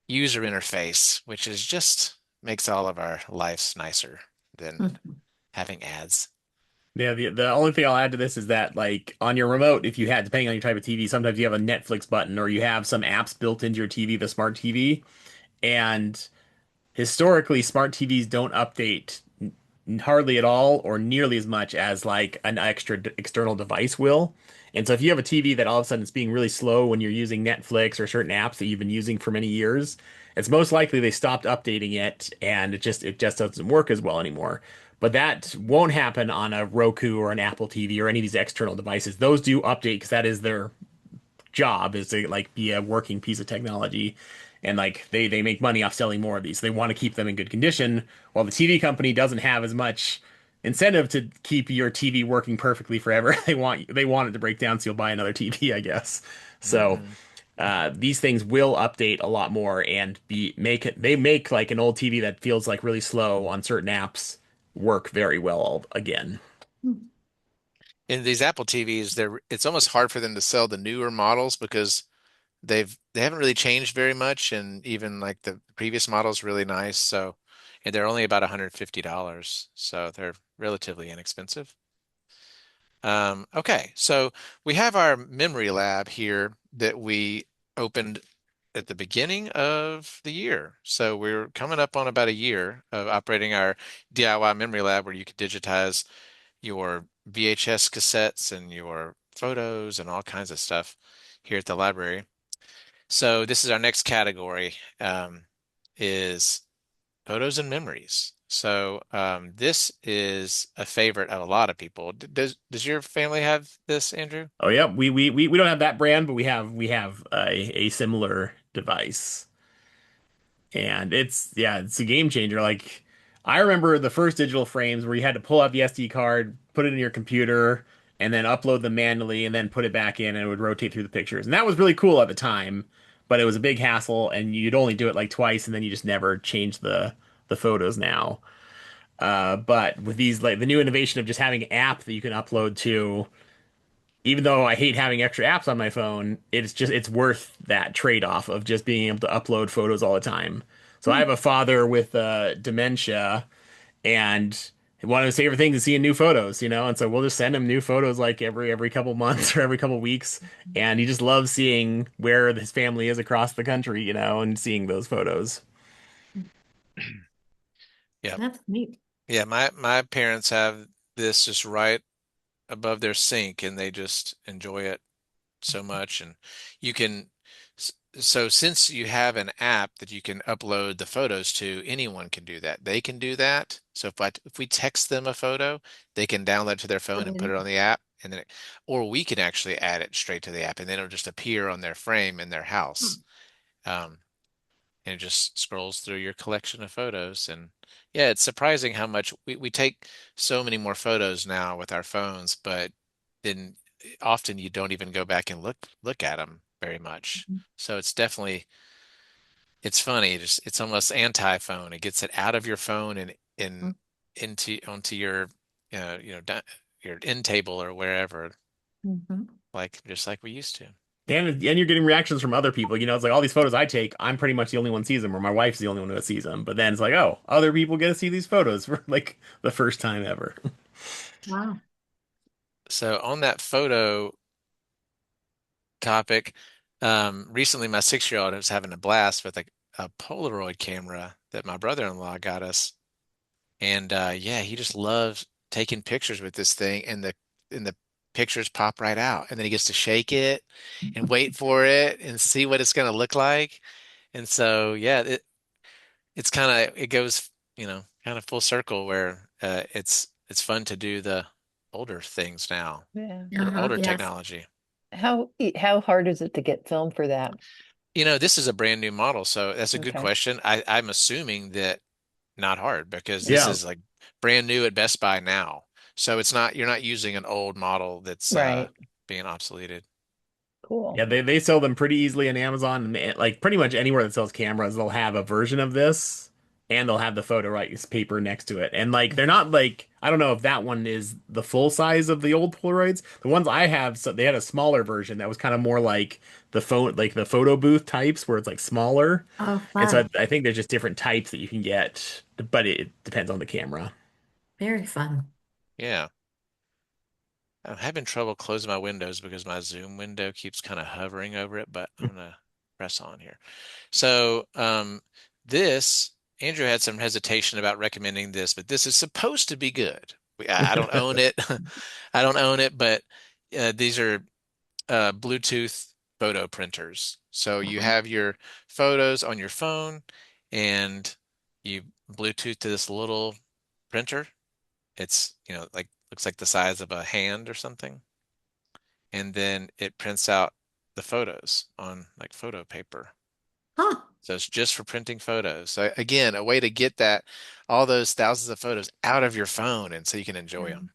user interface, which is just makes all of our lives nicer than Mhm. having ads. Yeah, the only thing I'll add to this is that like on your remote, if you had, depending on your type of TV, sometimes you have a Netflix button or you have some apps built into your TV, the smart TV. And historically, smart TVs don't update hardly at all or nearly as much as like an external device will. And so if you have a TV that all of a sudden it's being really slow when you're using Netflix or certain apps that you've been using for many years, it's most likely they stopped updating it and it just doesn't work as well anymore. But that won't happen on a Roku or an Apple TV or any of these external devices. Those do update because that is their job is to like be a working piece of technology, and like they make money off selling more of these. So they want to keep them in good condition, while the TV company doesn't have as much incentive to keep your TV working perfectly forever. They want it to break down so you'll buy another TV, I guess. So Hmm. these things will update a lot more and they make like an old TV that feels like really slow on certain apps work very well again. In these Apple TVs, it's almost hard for them to sell the newer models because they haven't really changed very much, and even like the previous model is really nice. So, and they're only about $150, so they're relatively inexpensive. Okay, so we have our memory lab here that we opened at the beginning of the year. So we're coming up on about a year of operating our DIY memory lab where you can digitize your VHS cassettes and your photos and all kinds of stuff here at the library. So this is our next category, is photos and memories. So this is a favorite of a lot of people. Does your family have this, Andrew? Oh yeah, we don't have that brand, but we have a similar device. And it's a game changer. Like I remember the first digital frames where you had to pull out the SD card, put it in your computer, and then upload them manually and then put it back in and it would rotate through the pictures. And that was really cool at the time, but it was a big hassle and you'd only do it like twice and then you just never change the photos now. But with these like the new innovation of just having an app that you can upload to, even though I hate having extra apps on my phone, it's worth that trade-off of just being able to upload photos all the time. So I have a father with dementia, and one of his favorite things is seeing new photos, and so we'll just send him new photos like every couple months or every couple weeks, and he just loves seeing where his family is across the country, and seeing those photos. Yeah. That's neat. Yeah, my parents have this just right above their sink and they just enjoy it so much. And you can, so since you have an app that you can upload the photos to, anyone can do that. They can do that. So if we text them a photo, they can download it to their phone and put it on the app, and then or we can actually add it straight to the app, and then it'll just appear on their frame in their house. Um, and it just scrolls through your collection of photos. And yeah, it's surprising how much we take so many more photos now with our phones, but then often you don't even go back and look at them very much. Mhm. So it's definitely, it's funny. It's almost anti-phone. It gets it out of your phone and in onto your, your end table or wherever, Mhm. just like we used to. And you're getting reactions from other people. It's like all these photos I take, I'm pretty much the only one sees them, or my wife's the only one who sees them. But then it's like, oh, other people get to see these photos for like the first time ever. Wow. So on that photo topic, recently my 6-year-old was having a blast with a Polaroid camera that my brother-in-law got us. And yeah, he just loves taking pictures with this thing, and the pictures pop right out, and then he gets to shake it and wait for it and see what it's going to look like. And so yeah, it goes, kind of full circle where it's fun to do the older things now, Yeah. or older Yes. technology. How hard is it to get film for that? This is a brand new model, so that's a good Okay. question. I'm assuming that not hard, because this Yeah. is like brand new at Best Buy now. So you're not using an old model that's Right. being obsoleted. Cool. Yeah, they sell them pretty easily on Amazon, and like pretty much anywhere that sells cameras, they'll have a version of this, and they'll have the photo right paper next to it. And like they're not like, I don't know if that one is the full size of the old Polaroids. The ones I have, so they had a smaller version that was kind of more like the phone, like the photo booth types, where it's like smaller. Oh, And so fun. I think there's just different types that you can get, but it depends on the camera. Very fun. Yeah. I'm having trouble closing my windows because my Zoom window keeps kind of hovering over it, but I'm gonna press on here. So this, Andrew had some hesitation about recommending this, but this is supposed to be good. I don't own it. I don't own it, but these are Bluetooth photo printers. So you have your photos on your phone, and you Bluetooth to this little printer. It's, like, looks like the size of a hand or something. And then it prints out the photos on like photo paper. Huh. So it's just for printing photos. So again, a way to get all those thousands of photos out of your phone, and so you can enjoy them.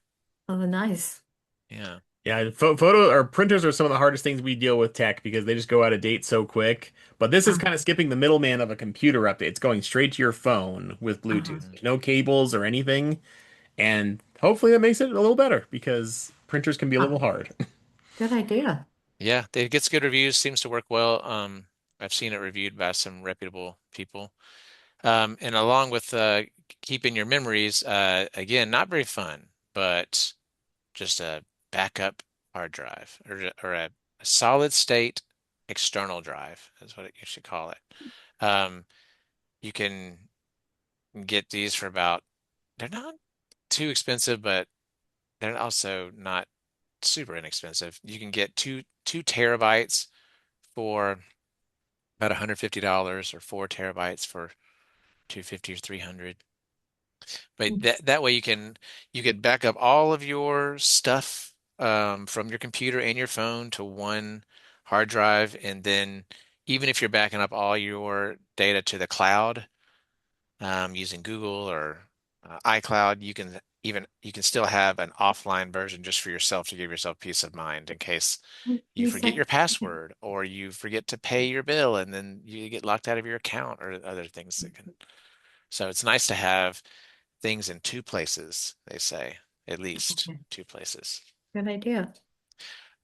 Oh, nice. Yeah. Yeah, photo or printers are some of the hardest things we deal with tech, because they just go out of date so quick. But this is kind of skipping the middleman of a computer update. It's going straight to your phone with Bluetooth. There's no cables or anything. And hopefully that makes it a little better, because printers can be a little hard. Good idea. Yeah, it gets good reviews, seems to work well. I've seen it reviewed by some reputable people. And along with keeping your memories, again, not very fun, but just a backup hard drive, or a solid state external drive is what you should call it. You can get these for they're not too expensive, but they're also not super inexpensive. You can get two terabytes for about $150, or 4 terabytes for $250 or $300. But that way you could back up all of your stuff from your computer and your phone to one hard drive, and then even if you're backing up all your data to the cloud using Google or iCloud, you can still have an offline version just for yourself, to give yourself peace of mind in case you forget your password, or you forget to pay your bill and then you get locked out of your account, or other things that can. So it's nice to have things in 2 places, they say, at least 2 places. Good idea.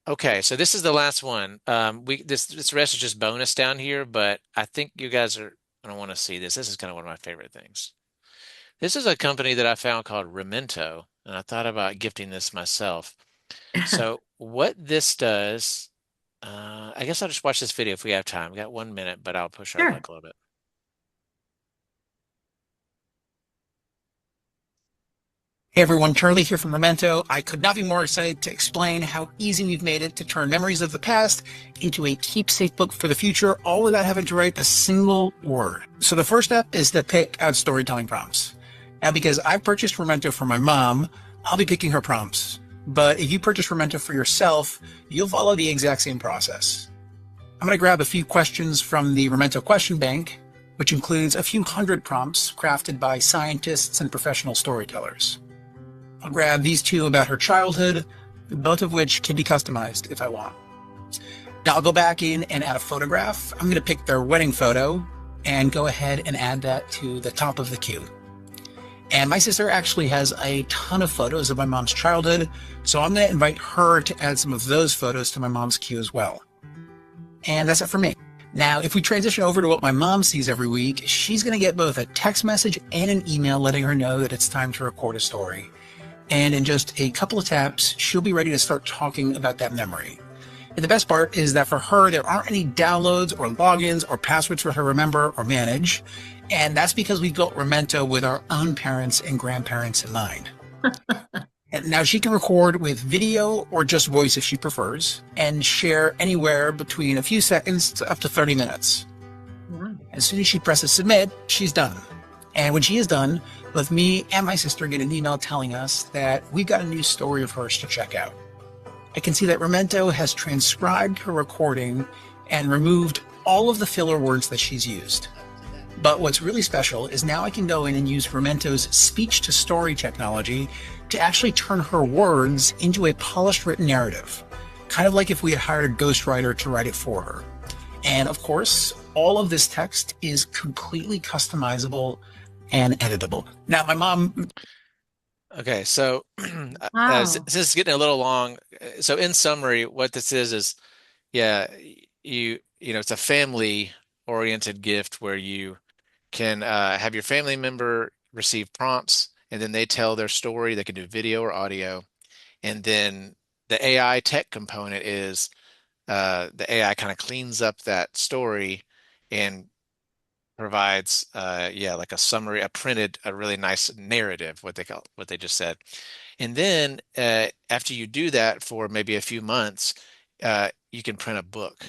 Okay, so this is the last one. This rest is just bonus down here, but I think you guys are gonna want to see this. This is kind of one of my favorite things. This is a company that I found called Remento, and I thought about gifting this myself. So what this does, I guess I'll just watch this video if we have time. We got 1 minute, but I'll push our luck a little bit. Hey everyone, Charlie here from Memento. I could not be more excited to explain how easy we've made it to turn memories of the past into a keepsake book for the future, all without having to write a single word. So the first step is to pick out storytelling prompts. Now, because I've purchased Memento for my mom, I'll be picking her prompts. But if you purchase Memento for yourself, you'll follow the exact same process. I'm going to grab a few questions from the Memento question bank, which includes a few hundred prompts crafted by scientists and professional storytellers. I'll grab these 2 about her childhood, both of which can be customized if I want. Now I'll go back in and add a photograph. I'm going to pick their wedding photo and go ahead and add that to the top of the queue. And my sister actually has a ton of photos of my mom's childhood, so I'm going to invite her to add some of those photos to my mom's queue as well. And that's it for me. Now, if we transition over to what my mom sees every week, she's going to get both a text message and an email letting her know that it's time to record a story. And in just a couple of taps, she'll be ready to start talking about that memory. And the best part is that for her, there aren't any downloads or logins or passwords for her to remember or manage. And that's because we built Remento with our own parents and grandparents in mind. And now she can record with video or just voice if she prefers, and share anywhere between a few seconds to up to 30 minutes. Wow. As soon as she presses submit, she's done. And when she is done, both me and my sister get an email telling us that we've got a new story of hers to check out. I can see that Remento has transcribed her recording and removed all of the filler words that she's used. But what's really special is now I can go in and use Remento's speech-to-story technology to actually turn her words into a polished written narrative, kind of like if we had hired a ghostwriter to write it for her. And of course, all of this text is completely customizable and editable. Now, my mom... Okay, so Wow. this is getting a little long. So in summary, what this is, yeah, you know, it's a family-oriented gift where you can have your family member receive prompts, and then they tell their story. They can do video or audio. And then the AI tech component is the AI kind of cleans up that story and provides like a summary, a really nice narrative, what they just said. And then after you do that for maybe a few months, you can print a book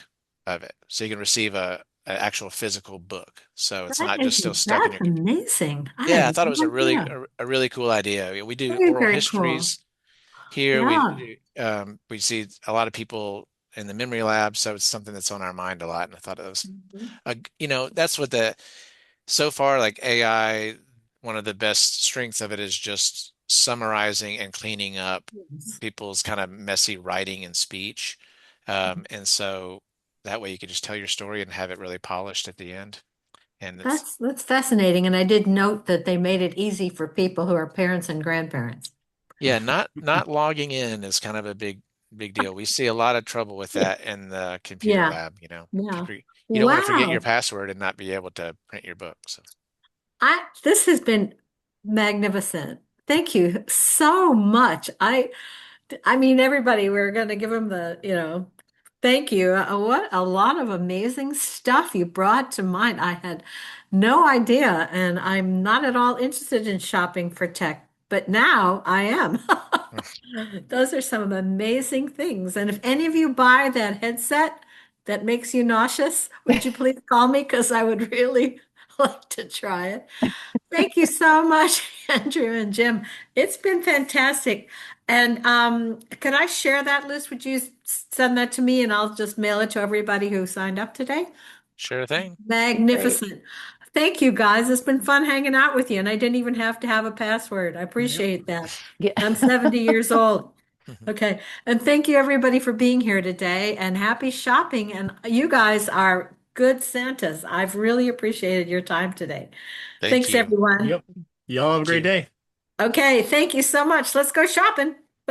of it. So you can receive an actual physical book. So it's not just still stuck in That's your... amazing. Yeah, I thought it was no a idea. really cool idea. We do Very, oral very cool. histories here. Yeah. We see a lot of people in the memory lab, so it's something that's on our mind a lot. And I thought it was, that's what so far, like AI, one of the best strengths of it is just summarizing and cleaning up Yes. people's kind of messy writing and speech. And so that way you can just tell your story and have it really polished at the end. And That's fascinating. And I did note that they made it easy for people who are parents and grandparents. yeah, not logging in is kind of a big deal. We see a lot of trouble with that in the computer Yeah. lab, Yeah. You don't want to forget your Wow. password and not be able to print your book. So This has been magnificent. Thank you so much. I mean, everybody, we're going to give them thank you. What a lot of amazing stuff you brought to mind. I had no idea, and I'm not at all interested in shopping for tech, but now I am. Those are some amazing things. And if any of you buy that headset that makes you nauseous, would you please call me? Because I would really like to try it. Thank you so much, Andrew and Jim. It's been fantastic. And can I share that list? Would you send that to me and I'll just mail it to everybody who signed up today? sure thing. Magnificent. Thank you, guys. It's been fun hanging out with you, and I didn't even have to have a password. I appreciate that. Yeah. I'm 70 years old. Okay. And thank you, everybody, for being here today, and happy shopping. And you guys are good Santas. I've really appreciated your time today. Thank Thanks, you. everyone. Yep. Y'all have a great day. Okay. Thank you so much. Let's go shopping.